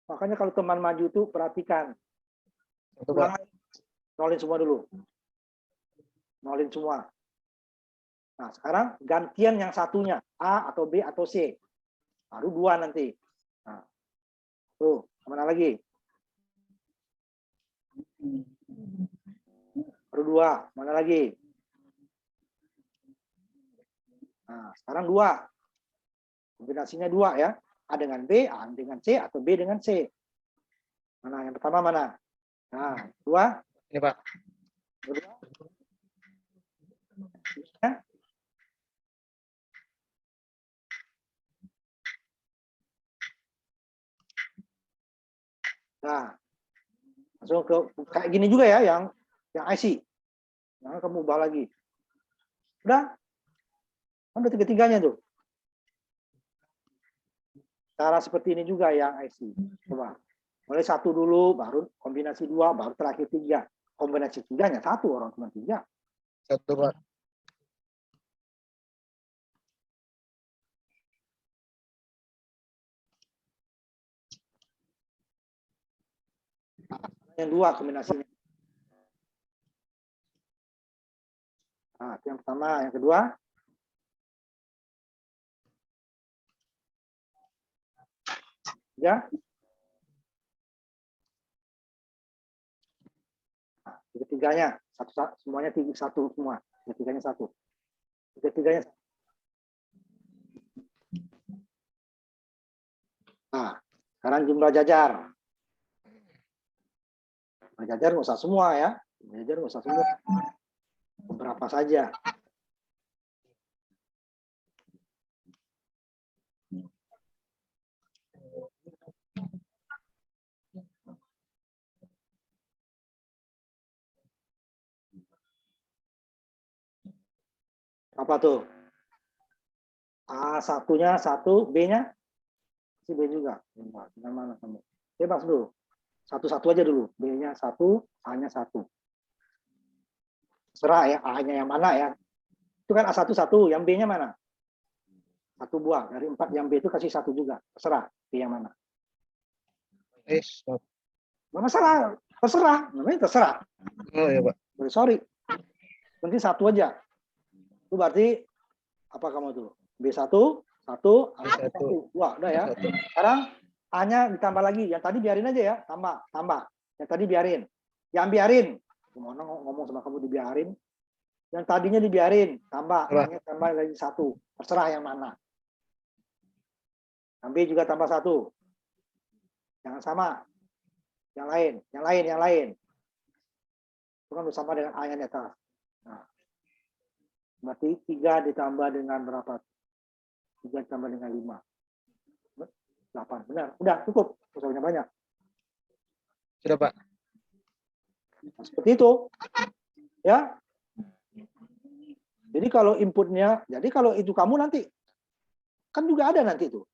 Makanya kalau teman maju itu perhatikan. Nolin semua dulu. Nolin semua. Nah, sekarang gantian yang satunya. A atau B atau C. Baru 2 nanti. Nah, tuh, kemana lagi? Baru 2. Mana lagi? Nah, sekarang 2. Kombinasinya 2 ya. A dengan B, A dengan C, atau B dengan C. Mana yang pertama mana? Nah, 2. Ini Pak. Kedua. Ya. Nah, langsung ke kayak gini juga ya yang IC. Jangan kamu ubah lagi. Udah? Kan udah tiga-tiganya tuh. Cara seperti ini juga yang IC. Coba. Mulai 1 dulu, baru kombinasi 2, baru terakhir 3. Kombinasi 3-nya 1, orang cuma 3. 1 Pak. Yang 2 kombinasinya. Nah, yang pertama, yang kedua. Ya. Nah, tiga-tiganya satu, semuanya 1 semua. Tiga-tiganya 1. Tiga-tiganya. Nah, sekarang jumlah jajar. Jumlah jajar nggak usah semua ya. Jumlah jajar nggak usah semua. Beberapa saja. Apa tuh? A1-nya 1, B-nya si B juga. Mana kamu? Bebas dulu. Satu-satu aja dulu. B-nya 1, A-nya 1. Serah ya, A-nya yang mana ya. Itu kan A1 1, yang B-nya mana? Satu buang. Dari 4 yang B itu kasih 1 juga. Terserah. Pilih yang mana. Stop. Nggak masalah. Terserah. Namanya terserah. Oh ya Pak. Sorry. Nanti 1 aja. Itu berarti apa kamu tuh? B1, 1, A1, 1. Wah, udah ya. Satu. Sekarang A-nya ditambah lagi. Yang tadi biarin aja ya. Tambah. Yang tadi biarin. Yang biarin. Gimana ngomong sama kamu dibiarin? Yang tadinya dibiarin. Tambah. Coba. A-nya tambah lagi 1. Terserah yang mana. Yang B juga tambah 1. Jangan sama. Yang lain. Itu kan sama dengan A yang di atas. Nah, berarti 3 ditambah dengan berapa? 3 ditambah dengan 5. 8. Benar. Udah, cukup. Usahanya banyak. Sudah Pak. Nah, seperti itu. Ya. Jadi kalau inputnya, jadi kalau itu kamu nanti, kan juga ada nanti itu.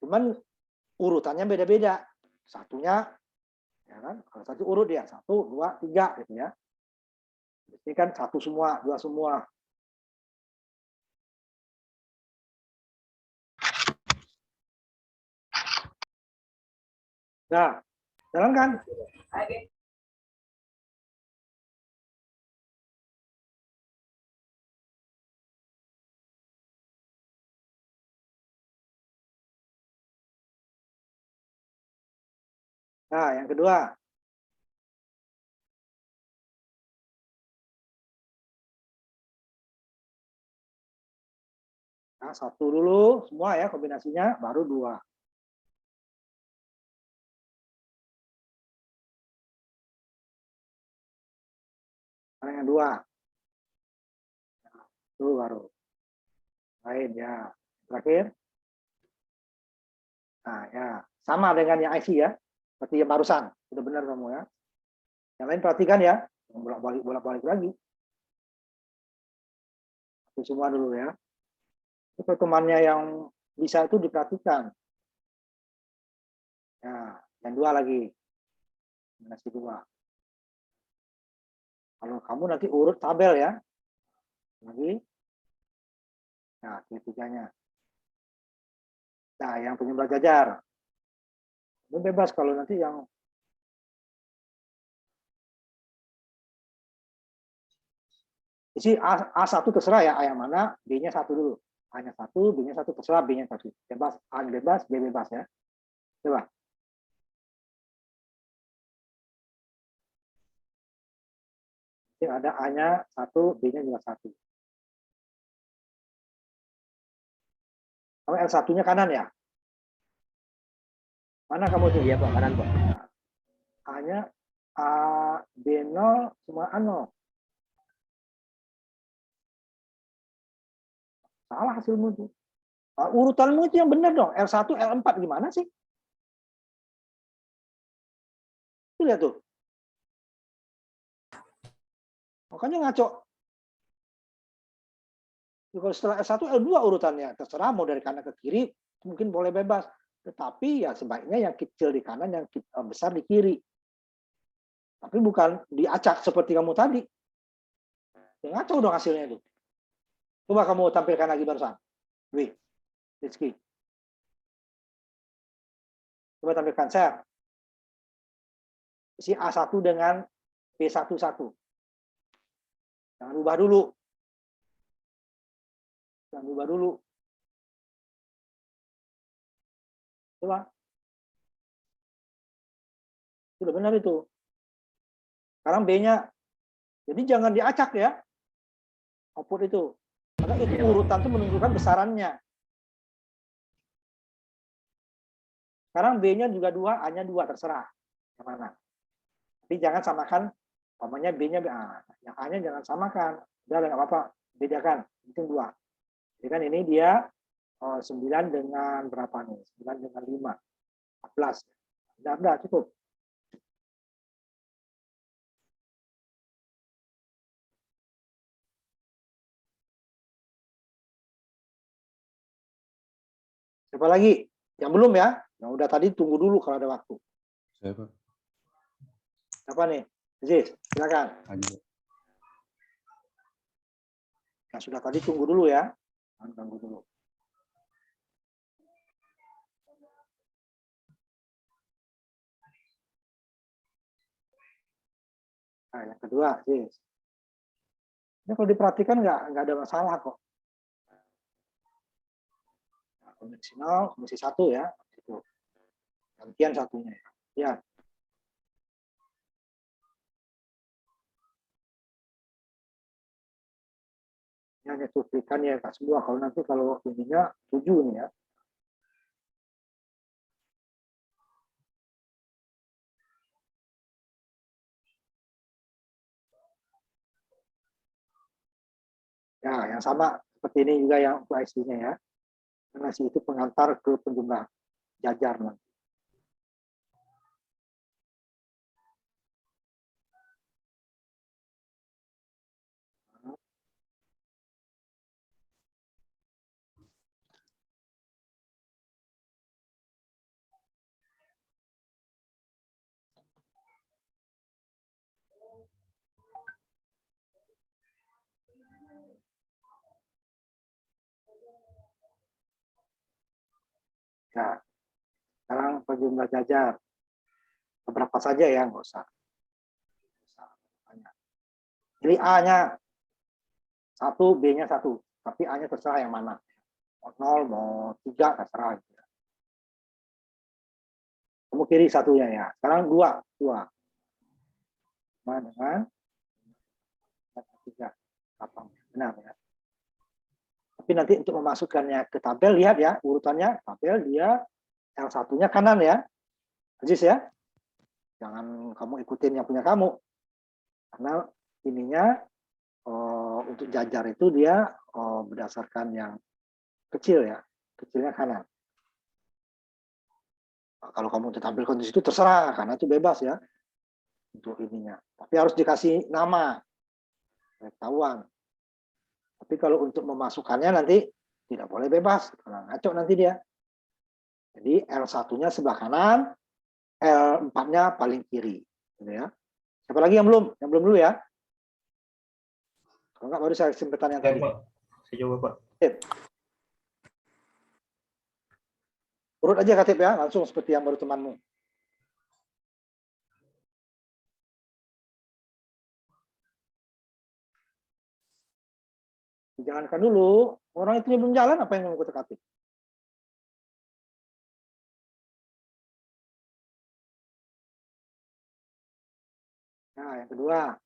Cuman urutannya beda-beda. Satunya, ya kan? Kalau satu urut dia 1, 2, 3 gitu ya. Ini kan 1 semua, 2 semua. Nah, jalan kan? Nah, yang kedua. Nah, 1 dulu, semua ya kombinasinya, baru 2. Nah, yang 2. Itu baru. Lain ya. Terakhir. Nah, ya. Sama dengan yang IC ya. Seperti yang barusan. Sudah benar kamu ya. Yang lain perhatikan ya. Bolak-balik lagi. Itu semua dulu ya. Itu temannya yang bisa itu diperhatikan. Nah, yang 2 lagi. Kombinasi 2. Kalau kamu nanti urut tabel ya. Lagi. Nah, ketiganya. Nah, yang penyebab jajar. Itu bebas kalau nanti yang isi A1 terserah ya, A yang mana, B-nya 1 dulu. A-nya 1, B-nya 1 terserah, B-nya 1. Bebas, A-nya bebas, B bebas ya. Coba. Ini ada A-nya 1, B-nya juga 1. Kamu L1-nya kanan ya? Mana kamu tuh? Iya Pak, kanan Pak. A-nya A, B0, semua A0. Salah hasilmu tuh. Urutanmu itu yang benar dong. L1, L4 gimana sih? Itu lihat tuh. Makanya ngaco. Kalau setelah S1, L2 urutannya. Terserah mau dari kanan ke kiri, mungkin boleh bebas. Tetapi ya sebaiknya yang kecil di kanan, yang besar di kiri. Tapi bukan diacak seperti kamu tadi. Ya ngaco dong hasilnya itu. Coba kamu tampilkan lagi barusan. Wih, Rizky. Coba tampilkan share. Isi A1 dengan B11. Jangan ubah dulu. Jangan ubah dulu. Coba. Sudah benar itu. Sekarang B-nya. Jadi jangan diacak ya. Output itu. Karena itu urutan itu menunjukkan besarannya. Sekarang B-nya juga 2, A-nya 2. Terserah. Yang mana. Tapi jangan samakan. Namanya B-nya. Yang A-nya jangan samakan. Udah nggak apa-apa. Bedakan. Hitung 2. Jadi kan ini dia 9 dengan berapa nih? 9 dengan 5. 14. Udah, cukup. Siapa lagi? Yang belum ya? Yang udah tadi tunggu dulu kalau ada waktu. Saya Pak. Siapa nih? Aziz, silakan. Aja. Nah, sudah tadi tunggu dulu ya. Tunggu dulu. Nah, yang kedua, yes. Ini kalau diperhatikan nggak ada masalah kok. Nah, konvensional, komisi 1 ya. Itu. Gantian satunya. Ya. Ini hanya cuplikan ya Kak semua. Kalau nanti kalau ininya 7 nih ya. Ya, yang sama seperti ini juga yang untuk IC-nya ya. Karena IC itu pengantar ke penjumlah jajar nanti. Ya, sekarang penjumlah jajar. Berapa saja ya, nggak usah. Jadi A-nya 1, B-nya 1. Tapi A-nya terserah yang mana. Mau 0, mau 3, terserah. Kamu kiri satunya ya. Sekarang 2. Sama dengan 3. Benar ya. Tapi nanti untuk memasukkannya ke tabel, lihat ya, urutannya tabel dia L1-nya kanan ya. Aziz ya. Jangan kamu ikutin yang punya kamu. Karena ininya untuk jajar itu dia berdasarkan yang kecil ya. Kecilnya kanan. Nah, kalau kamu tampil kondisi itu terserah, karena itu bebas ya. Untuk ininya. Tapi harus dikasih nama. Ketahuan. Tapi kalau untuk memasukkannya nanti tidak boleh bebas, karena ngaco nanti dia. Jadi L1-nya sebelah kanan, L4-nya paling kiri. Gitu ya. Siapa lagi yang belum? Yang belum dulu ya. Kalau nggak baru saya simpetan yang Ya, tadi. Pak. Saya coba, Pak. Urut aja Katip ya, langsung seperti yang baru temanmu. Dijalankan dulu, orang itu belum jalan, apa yang mau kita Katip? Nah, yang kedua.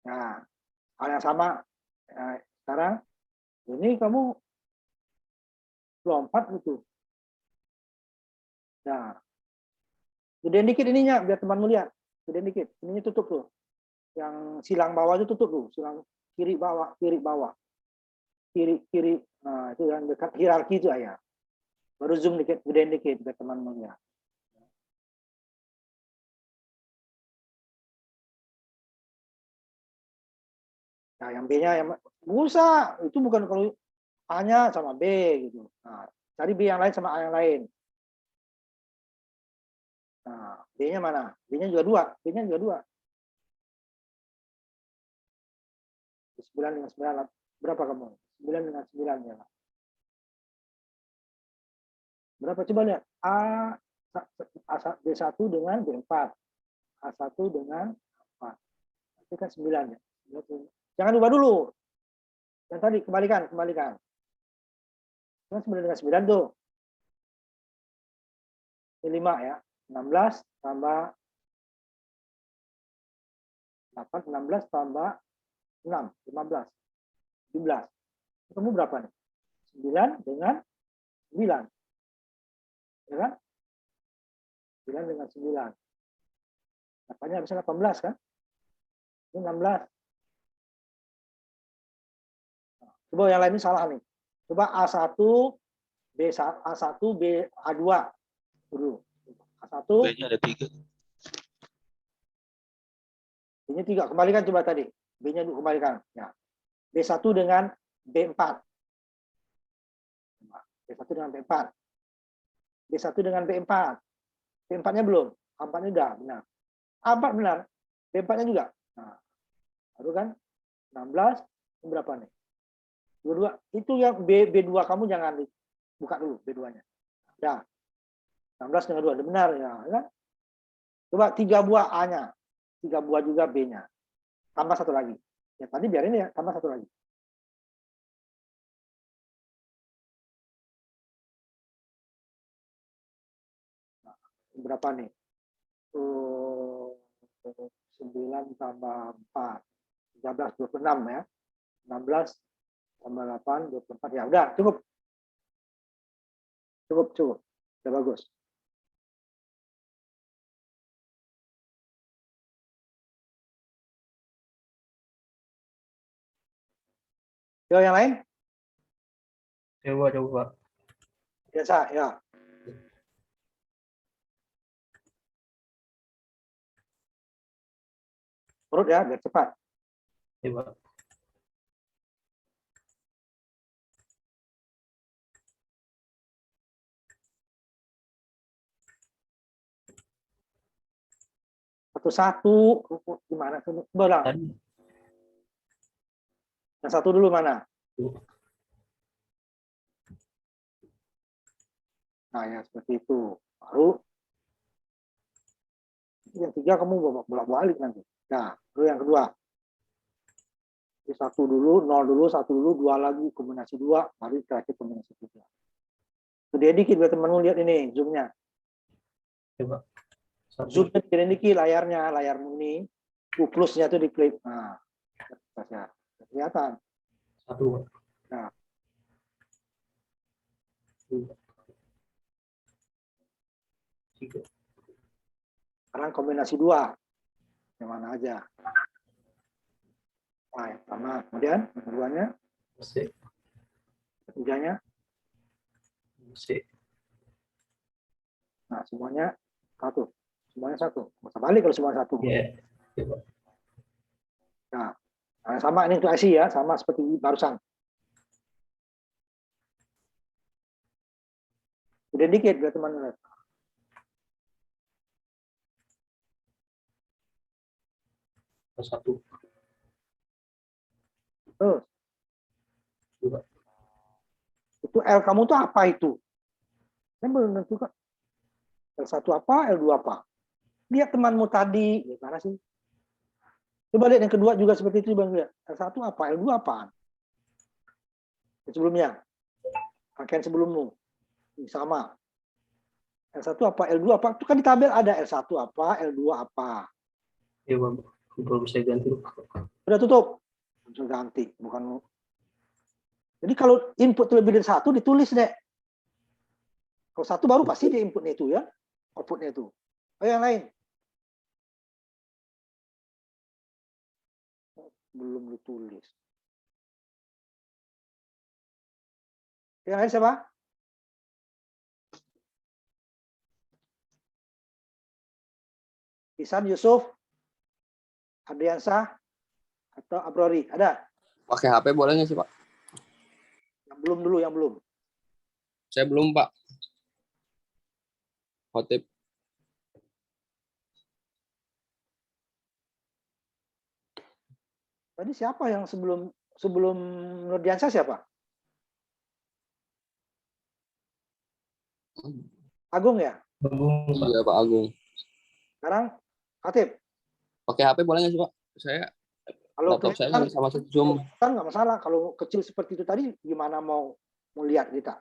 Nah, hal yang sama. Nah, sekarang, ini kamu lompat gitu. Nah, gedein dikit ininya, biar temanmu lihat. Gedein dikit, ininya tutup tuh. Yang silang bawah itu tutup tuh, silang kiri bawah, kiri bawah. Kiri. Nah, itu yang dekat hierarki itu ya. Baru zoom dikit, gedein dikit biar temanmu lihat. Nah, yang B-nya yang bisa, itu bukan kalau A-nya sama B gitu. Nah, cari B yang lain sama A yang lain. Nah, B-nya mana? B-nya juga 2. B-nya juga 2. 9 dengan 9. Berapa kamu? 9 dengan 9 ya. Berapa coba lihat? B1 dengan B4. A1 dengan 4. Itu kan 9 ya. Jangan ubah dulu. Yang tadi kembalikan. Kan 9 dengan 9 tuh. Ini 5 ya. 16 tambah 8, 16 tambah 6, 15, 17. Kamu berapa nih? 9 dengan 9. Ya kan? 9 dengan 9. Dapatnya bisa 18 kan? Ini 16. Coba yang lain ini salah nih. Coba A1, A1, B, A2 dulu. A1. B-nya ada 3. B-nya 3. Kembalikan coba tadi. B-nya dulu kembalikan. Ya. B1 dengan B4. B1 dengan B4. B1 dengan B4. B4-nya belum. A4-nya udah, benar. A4 benar. B4-nya juga. Nah, baru kan 16 berapa nih? 22. Itu yang B2 kamu jangan buka dulu B2-nya. Ya. 16 dengan 2, benar ya. Kan? Coba 3 buah A-nya. 3 buah juga B-nya. Tambah satu lagi. Ya tadi biarin ya, tambah satu lagi. Nah, berapa nih? 9 tambah 4. 13, 26 ya. 16 tambah 8, 24. Ya udah, cukup. Cukup. Udah bagus. Yo, yang lain? Coba. Biasa, ya. Urut ya, biar cepat. Coba. Satu-satu. Gimana? Coba. Tadi. Yang satu dulu mana? Nah, ya seperti itu. Baru yang 3 kamu bolak-balik nanti. Nah, baru yang kedua. Jadi 1 dulu, 0 dulu, 1 dulu, 2 lagi, kombinasi 2, baru terakhir kombinasi 3. Gede dikit biar teman-teman lihat ini zoom-nya. Coba. Zoom-nya gede dikit layarnya, layarmu ini. Plusnya tuh diklik. Nah, kelihatan. 1. Nah. 2. 3. Sekarang kombinasi 2. Yang mana aja. Nah, sama. Kemudian yang keduanya. C. Ketiganya. C. Nah, semuanya 1. Semuanya 1. Bisa balik kalau semua 1. Yeah. Coba. Nah, sama ini untuk IC ya, sama seperti barusan. Udah dikit biar teman-teman lihat. Satu. Terus. 2. Itu L kamu tuh apa itu? Saya belum menentukan. L1 apa, L2 apa? Lihat temanmu tadi. Gimana sih? Coba lihat yang kedua juga seperti itu. Lihat. L1 apa, L2 apa? Sebelumnya. Rangkaian sebelummu. Ini sama. L1 apa, L2 apa? Itu kan di tabel ada L1 apa, L2 apa. Ya, Bang. Belum saya ganti. Sudah tutup. Sudah ganti. Bukan. Jadi kalau input lebih dari 1 ditulis deh. Kalau 1 baru pasti dia inputnya itu ya. Outputnya itu. Oh, yang lain. Belum ditulis. Yang lain siapa? Isan, Yusuf, Adriansah, atau Abrori? Ada? Pakai HP boleh nggak sih, Pak? Yang belum dulu, yang belum. Saya belum, Pak. Khotib. Tadi siapa yang sebelum Nurdiansyah siapa? Agung ya? Iya, Pak Agung. Sekarang Khatib. Pakai HP boleh nggak sih, Pak? Saya Kalau laptop saya nggak sama Zoom. kan nggak masalah. Kalau kecil seperti itu tadi, gimana mau lihat kita?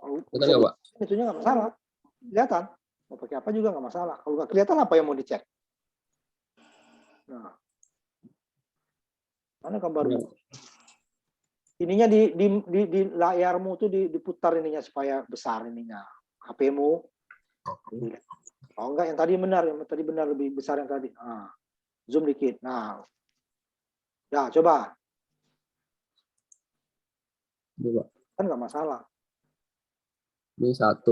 Betul nggak, Pak? Itunya nggak masalah. Kelihatan. Mau pakai apa juga nggak masalah. Kalau nggak kelihatan apa yang mau dicek? Nah, mana gambarmu? Ininya di layarmu tuh diputar ininya supaya besar ininya. HP-mu. Oh enggak, yang tadi benar lebih besar yang tadi. Nah, zoom dikit. Nah, ya coba. Coba. Kan nggak masalah. Ini 1.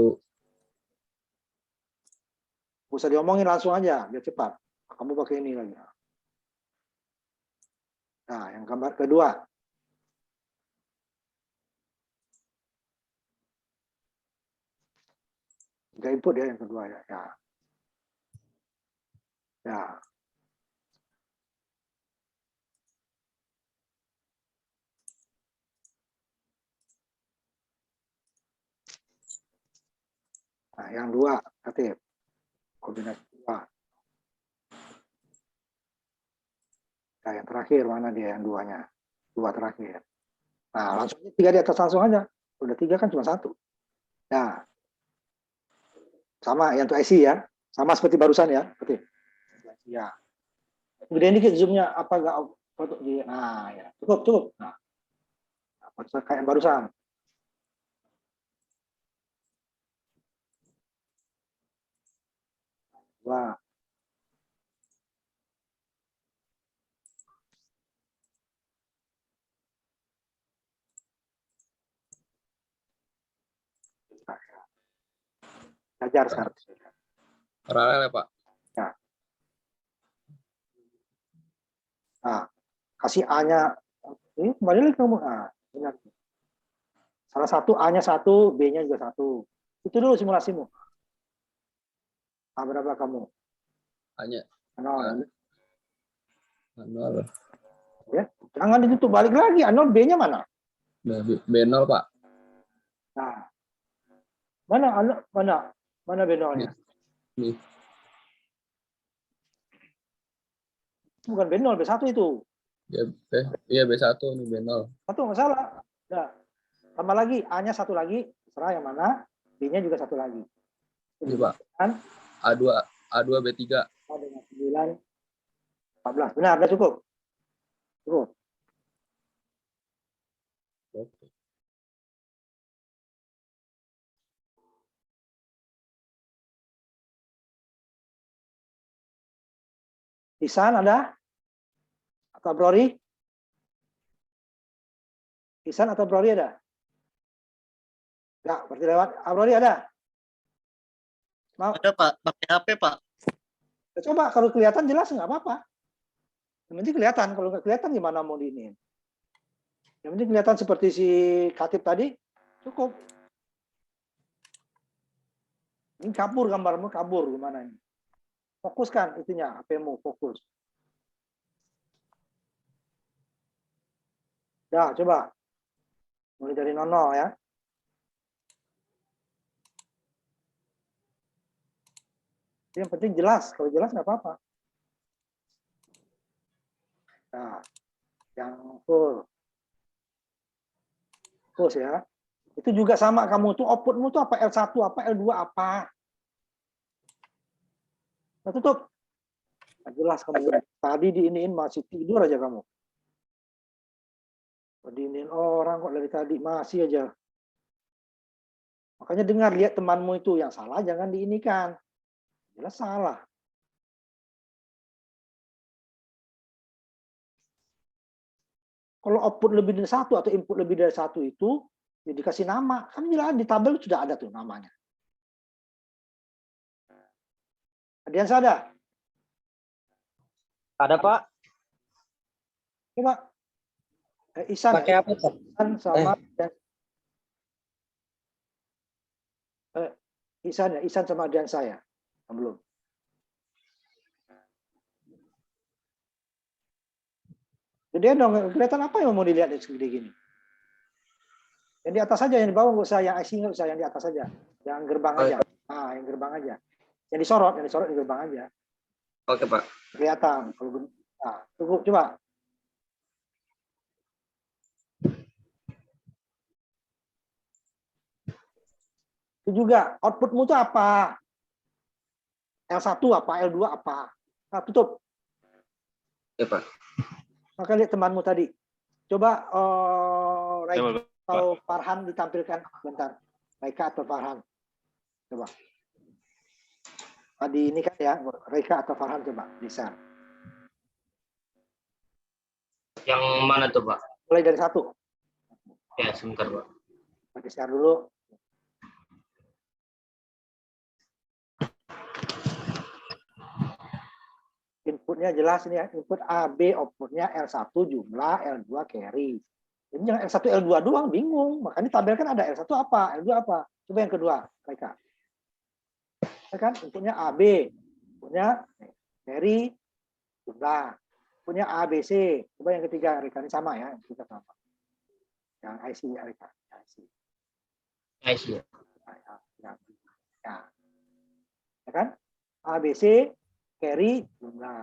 Nggak usah diomongin langsung aja, biar cepat. Kamu pakai ini lagi. Nah, yang gambar kedua. 3 input ya yang kedua ya. Ya. Ya. Nah, yang 2 aktif. Kombinasi 2. Nah, yang terakhir mana dia yang 2-nya? 2 terakhir. Nah, langsung 3 di atas langsung aja. Udah 3 kan cuma 1. Nah, sama yang untuk IC ya. Sama seperti barusan ya. Seperti. Ya. Gedein dikit zoomnya apa enggak foto di. Nah, ya. Cukup. Nah. Kayak barusan. Wah. Belajar sekarang. Paralel ya Pak. Nah, kasih A-nya. Ini kembali lagi kamu. Nah, benar. Salah satu A-nya 1, B-nya juga 1. Itu dulu simulasimu. A berapa kamu? Hanya 0. 0. Ya. Jangan ditutup balik lagi. A0, B-nya mana? B0 Pak. Nah. Mana B0-nya? Nih. Bukan B0, B1 itu. Ya, iya B1 nih B0. Satu nggak salah. Nah, tambah lagi A-nya 1 lagi, terserah yang mana, B-nya juga 1 lagi. Ini Pak. Kan A2 B3. A dengan 9 14. Benar, udah cukup. Cukup. Oke. Isan ada? Atau Brori? Isan atau Brori ada? Enggak, berarti lewat. Brori ada? Mau? Ada Pak, pakai HP Pak. Coba kalau kelihatan jelas nggak apa-apa. Yang penting kelihatan. Kalau nggak kelihatan gimana mau diinin? Yang penting kelihatan seperti si Katib tadi, cukup. Ini kabur gambarmu, kabur gimana ini? Fokuskan itunya, HP-mu fokus. Ya, coba. Mulai dari 00 ya. Yang penting jelas. Kalau jelas nggak apa-apa. Nah, yang full. Full ya. Itu juga sama kamu tuh outputmu tuh apa L1, apa L2, apa. Nah, tutup. Nah, jelas kamu. Tadi diiniin masih tidur aja kamu. Diiniin orang kok dari tadi masih aja. Makanya dengar, lihat temanmu itu yang salah jangan diinikan. Jelas salah. Kalau output lebih dari 1 atau input lebih dari 1 itu, ya dikasih nama. Kan jelas di tabel sudah ada tuh namanya. Ada yang sadar? Ada Pak. Coba. Isan. Pakai apa Pak? Isan sama Isan ya, Isan sama dan saya. Belum. Jadi dong, kelihatan apa yang mau dilihat segede gini? Yang di atas saja, yang di bawah nggak usah, yang IC nggak usah, yang di atas saja, yang gerbang aja. Ah, yang gerbang aja. Yang disorot di gerbang aja. Oke Pak. Kelihatan. Kalau nah, cukup coba. Itu juga outputmu itu apa? L1 apa, L2 apa? Nah, tutup. Ya Pak. Maka lihat temanmu tadi. Coba Raika Ya, atau Farhan ditampilkan bentar. Raika atau Farhan. Coba. Tadi ini kan ya, Raika atau Farhan coba bisa. Yang mana tuh Pak? Mulai dari 1. Ya sebentar Pak. Pakai share dulu. Inputnya jelas ini ya, input A, B, outputnya L1 jumlah, L2 carry. Jadi yang L1, L2 doang bingung. Makanya tabel kan ada L1 apa, L2 apa. Coba yang kedua, Raika. Ya kan? Inputnya AB, inputnya carry, jumlah, inputnya ABC. Coba yang ketiga, Rika, ini sama ya, kita sama. Yang IC ya, Rika. IC. IC. Ya kan? ABC, carry, jumlah.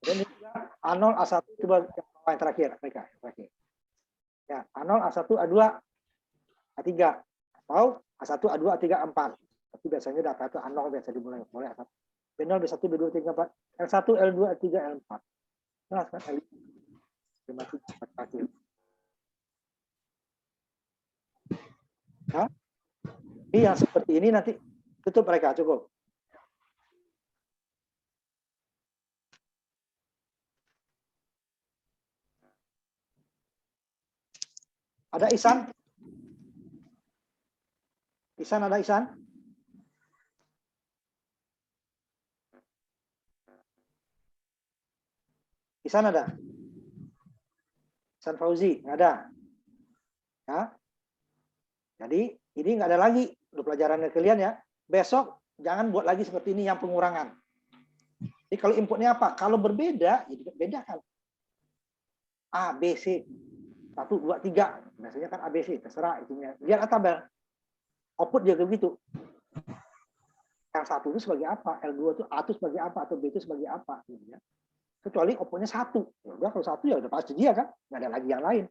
Dan ini juga A0, A1, coba yang terakhir, Rika. Terakhir. Ya, A0, A1, A2, A3. Atau A1, A2, A3, A4. Tapi biasanya data itu A0 biasa dimulai oleh A1. B0, B1, B2, B3, B4. L1, L2, L3, L4. Nah, kan L5. Ya. Ini yang seperti ini nanti tutup mereka, cukup. Ada Isan? Isan, ada Isan? Isan ada? Isan Fauzi, nggak ada? Ya. Jadi ini nggak ada lagi untuk pelajaran kalian ya. Besok jangan buat lagi seperti ini yang pengurangan. Jadi kalau inputnya apa? Kalau berbeda, ya bedakan. A, B, C. 1, 2, 3. Biasanya kan A, B, C. Terserah itunya. Lihat tabel. Output dia begitu. L1 itu sebagai apa? L2 itu A itu sebagai apa? Atau B itu sebagai apa? Ya. Kecuali outputnya 1. Ya udah, kalau 1 ya udah pasti dia kan. Nggak ada lagi yang lain.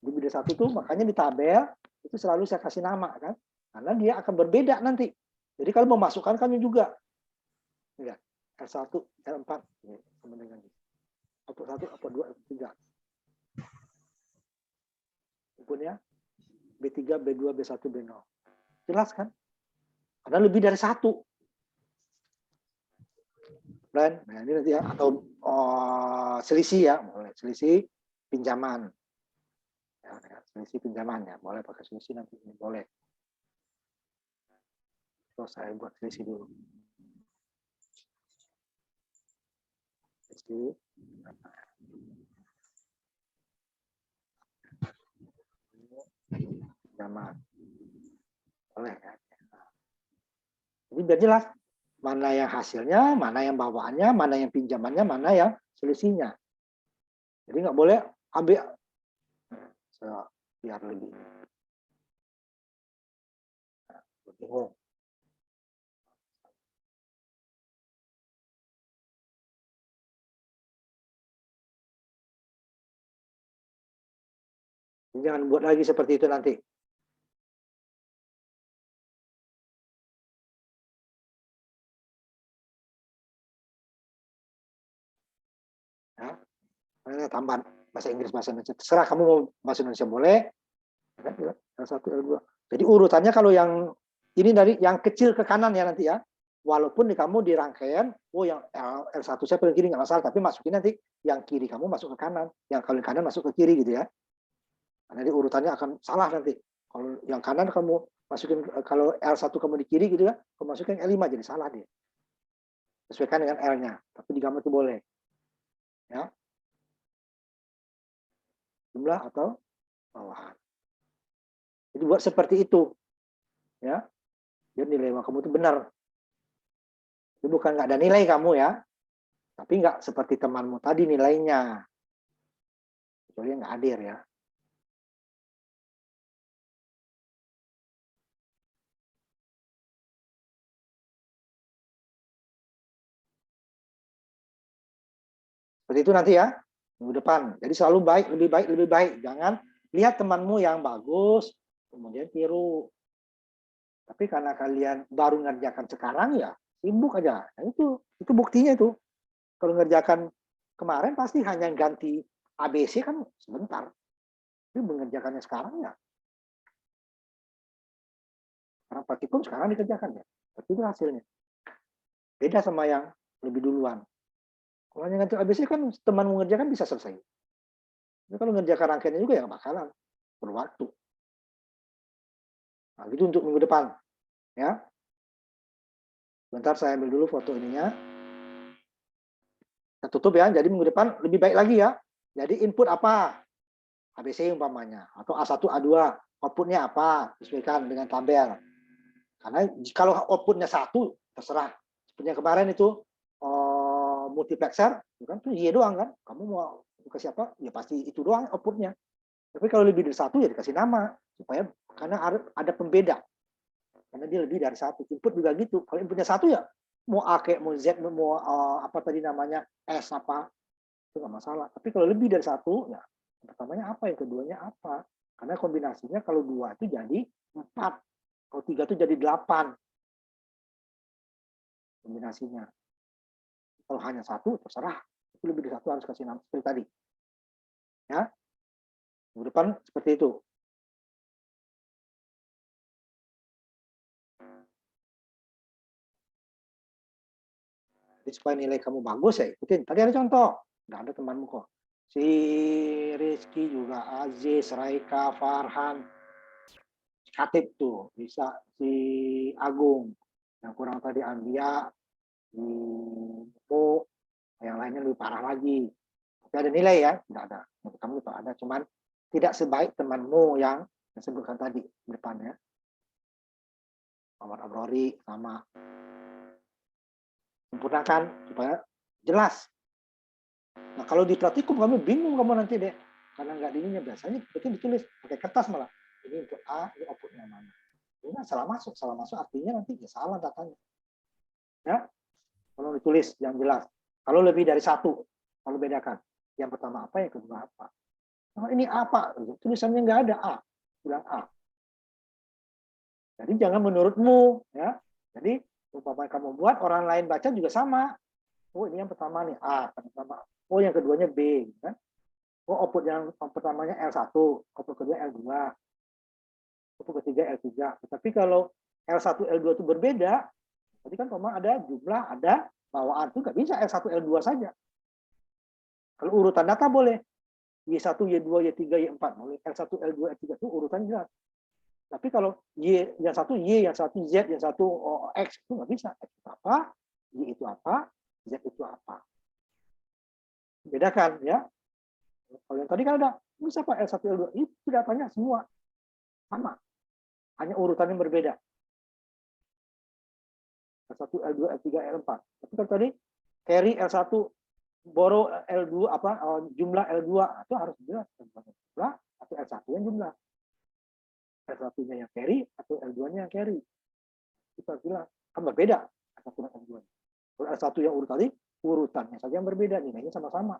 Di beda 1 tuh makanya di tabel itu selalu saya kasih nama kan. Karena dia akan berbeda nanti. Jadi kalau memasukkan kan juga. Ya, L1, L4 ya, sama dengan ini. Output 1, output 2, output 3. Inputnya B3, B2, B1, B0. Jelas kan? Ada lebih dari 1. Dan nah ini nanti ya, atau selisih ya, boleh selisih pinjaman. Ya, selisih pinjaman ya, boleh pakai selisih nanti ini boleh. Terus saya buat selisih dulu. Selisih pinjaman. Boleh ya. Jadi biar jelas mana yang hasilnya, mana yang bawaannya, mana yang pinjamannya, mana yang selisihnya. Jadi nggak boleh ambil biar lebih. Bingung. Jangan buat lagi seperti itu nanti. Ya, tambahan bahasa Inggris, bahasa Indonesia. Terserah kamu mau bahasa Indonesia boleh. L1, L2. Jadi urutannya kalau yang ini dari yang kecil ke kanan ya nanti ya. Walaupun kamu di rangkaian, oh yang L1 saya paling kiri nggak masalah, tapi masukin nanti yang kiri kamu masuk ke kanan, yang kalau kanan masuk ke kiri gitu ya. Karena di urutannya akan salah nanti. Kalau yang kanan kamu masukin, kalau L1 kamu di kiri gitu ya, kamu masukin L5 jadi salah dia. Sesuaikan dengan L-nya, tapi di gambar itu boleh. Ya. Jumlah atau bawahan. Jadi buat seperti itu. Ya. Jadi nilai kamu itu benar. Itu bukan nggak ada nilai kamu ya. Tapi nggak seperti temanmu tadi nilainya. Kecuali nggak hadir ya. Seperti itu nanti ya, minggu depan. Jadi selalu baik, lebih baik, lebih baik. Jangan lihat temanmu yang bagus, kemudian tiru. Tapi karena kalian baru ngerjakan sekarang ya, sibuk aja. Nah, itu buktinya itu. Kalau ngerjakan kemarin pasti hanya ganti ABC kan sebentar. Tapi mengerjakannya sekarang ya. Karena praktikum sekarang dikerjakan ya. Tapi itu hasilnya. Beda sama yang lebih duluan. Kalau hanya ganti ABC kan teman mengerjakan bisa selesai. Tapi kalau ngerjakan rangkaiannya juga ya nggak bakalan berwaktu. Nah, gitu untuk minggu depan. Ya. Bentar saya ambil dulu foto ininya. Kita tutup ya. Jadi minggu depan lebih baik lagi ya. Jadi input apa? ABC umpamanya. Atau A1, A2. Outputnya apa? Sesuaikan dengan tabel. Karena kalau outputnya 1, terserah. Seperti yang kemarin itu multiplexer, kan tuh Y doang kan. Kamu mau kasih apa? Ya pasti itu doang outputnya. Tapi kalau lebih dari 1 ya dikasih nama supaya karena ada pembeda. Karena dia lebih dari 1. Input juga gitu. Kalau inputnya 1 ya mau A kayak mau Z mau apa tadi namanya S apa itu nggak masalah. Tapi kalau lebih dari 1 ya pertamanya apa, yang keduanya apa? Karena kombinasinya kalau 2 itu jadi 4. Kalau 3 itu jadi 8 kombinasinya. Kalau hanya 1 terserah. Itu lebih dari 1 harus kasih nama seperti tadi. Ya. Minggu depan seperti itu. Jadi supaya nilai kamu bagus ya ikutin. Tadi ada contoh. Nggak ada temanmu kok. Si Rizky juga, Aziz, Raika, Farhan, Katib tuh. Bisa si Agung. Yang kurang tadi Ambia, si Bo, yang lainnya lebih parah lagi. Tapi ada nilai ya, tidak ada. Menurut kamu itu ada, cuman tidak sebaik temanmu yang disebutkan tadi di depannya. Muhammad Abrori sama. Sempurnakan supaya jelas. Nah kalau di praktikum kamu bingung kamu nanti deh, karena nggak dininya biasanya itu ditulis pakai kertas malah. Ini untuk A, ini outputnya mana. Ini salah masuk artinya nanti ya salah datanya. Ya, kalau ditulis yang jelas. Kalau lebih dari 1, kalau bedakan. Yang pertama apa, yang kedua apa. Nah, ini apa? Tulisannya nggak ada A, bilang A. Jadi jangan menurutmu, ya. Jadi umpamanya kamu buat, orang lain baca juga sama. Oh ini yang pertama nih A, pertama. Oh yang keduanya B, kan? Oh output yang pertamanya L1, output kedua L2, output ketiga L3. Tapi kalau L1, L2 itu berbeda, tadi kan memang ada jumlah, ada bawaan itu nggak bisa L1, L2 saja. Kalau urutan data boleh, Y1, Y2, Y3, Y4 boleh. L1, L2, L3 itu urutan jelas. Tapi kalau Y yang satu Y, yang satu Z, yang satu X itu nggak bisa. X itu apa, Y itu apa, Z itu apa. Bedakan ya. Kalau yang tadi kan ada, bisa Pak L1, L2 itu datanya semua sama. Hanya urutannya berbeda. L1, L2, L3, L4. Tapi kalau tadi carry L1, borrow L2 apa jumlah L2 itu harus jelas jumlah atau L1 yang jumlah. L1-nya yang carry atau L2-nya yang carry. Kita bilang kan berbeda L1 dan L2. Kalau L1 yang urut tadi, urutannya saja yang berbeda, nilainya sama-sama.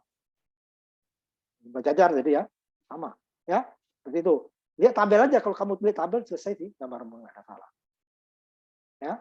Berjajar jadi ya, sama. Ya, seperti itu. Lihat tabel aja, kalau kamu lihat tabel selesai sih, gambar nggak salah. Ya,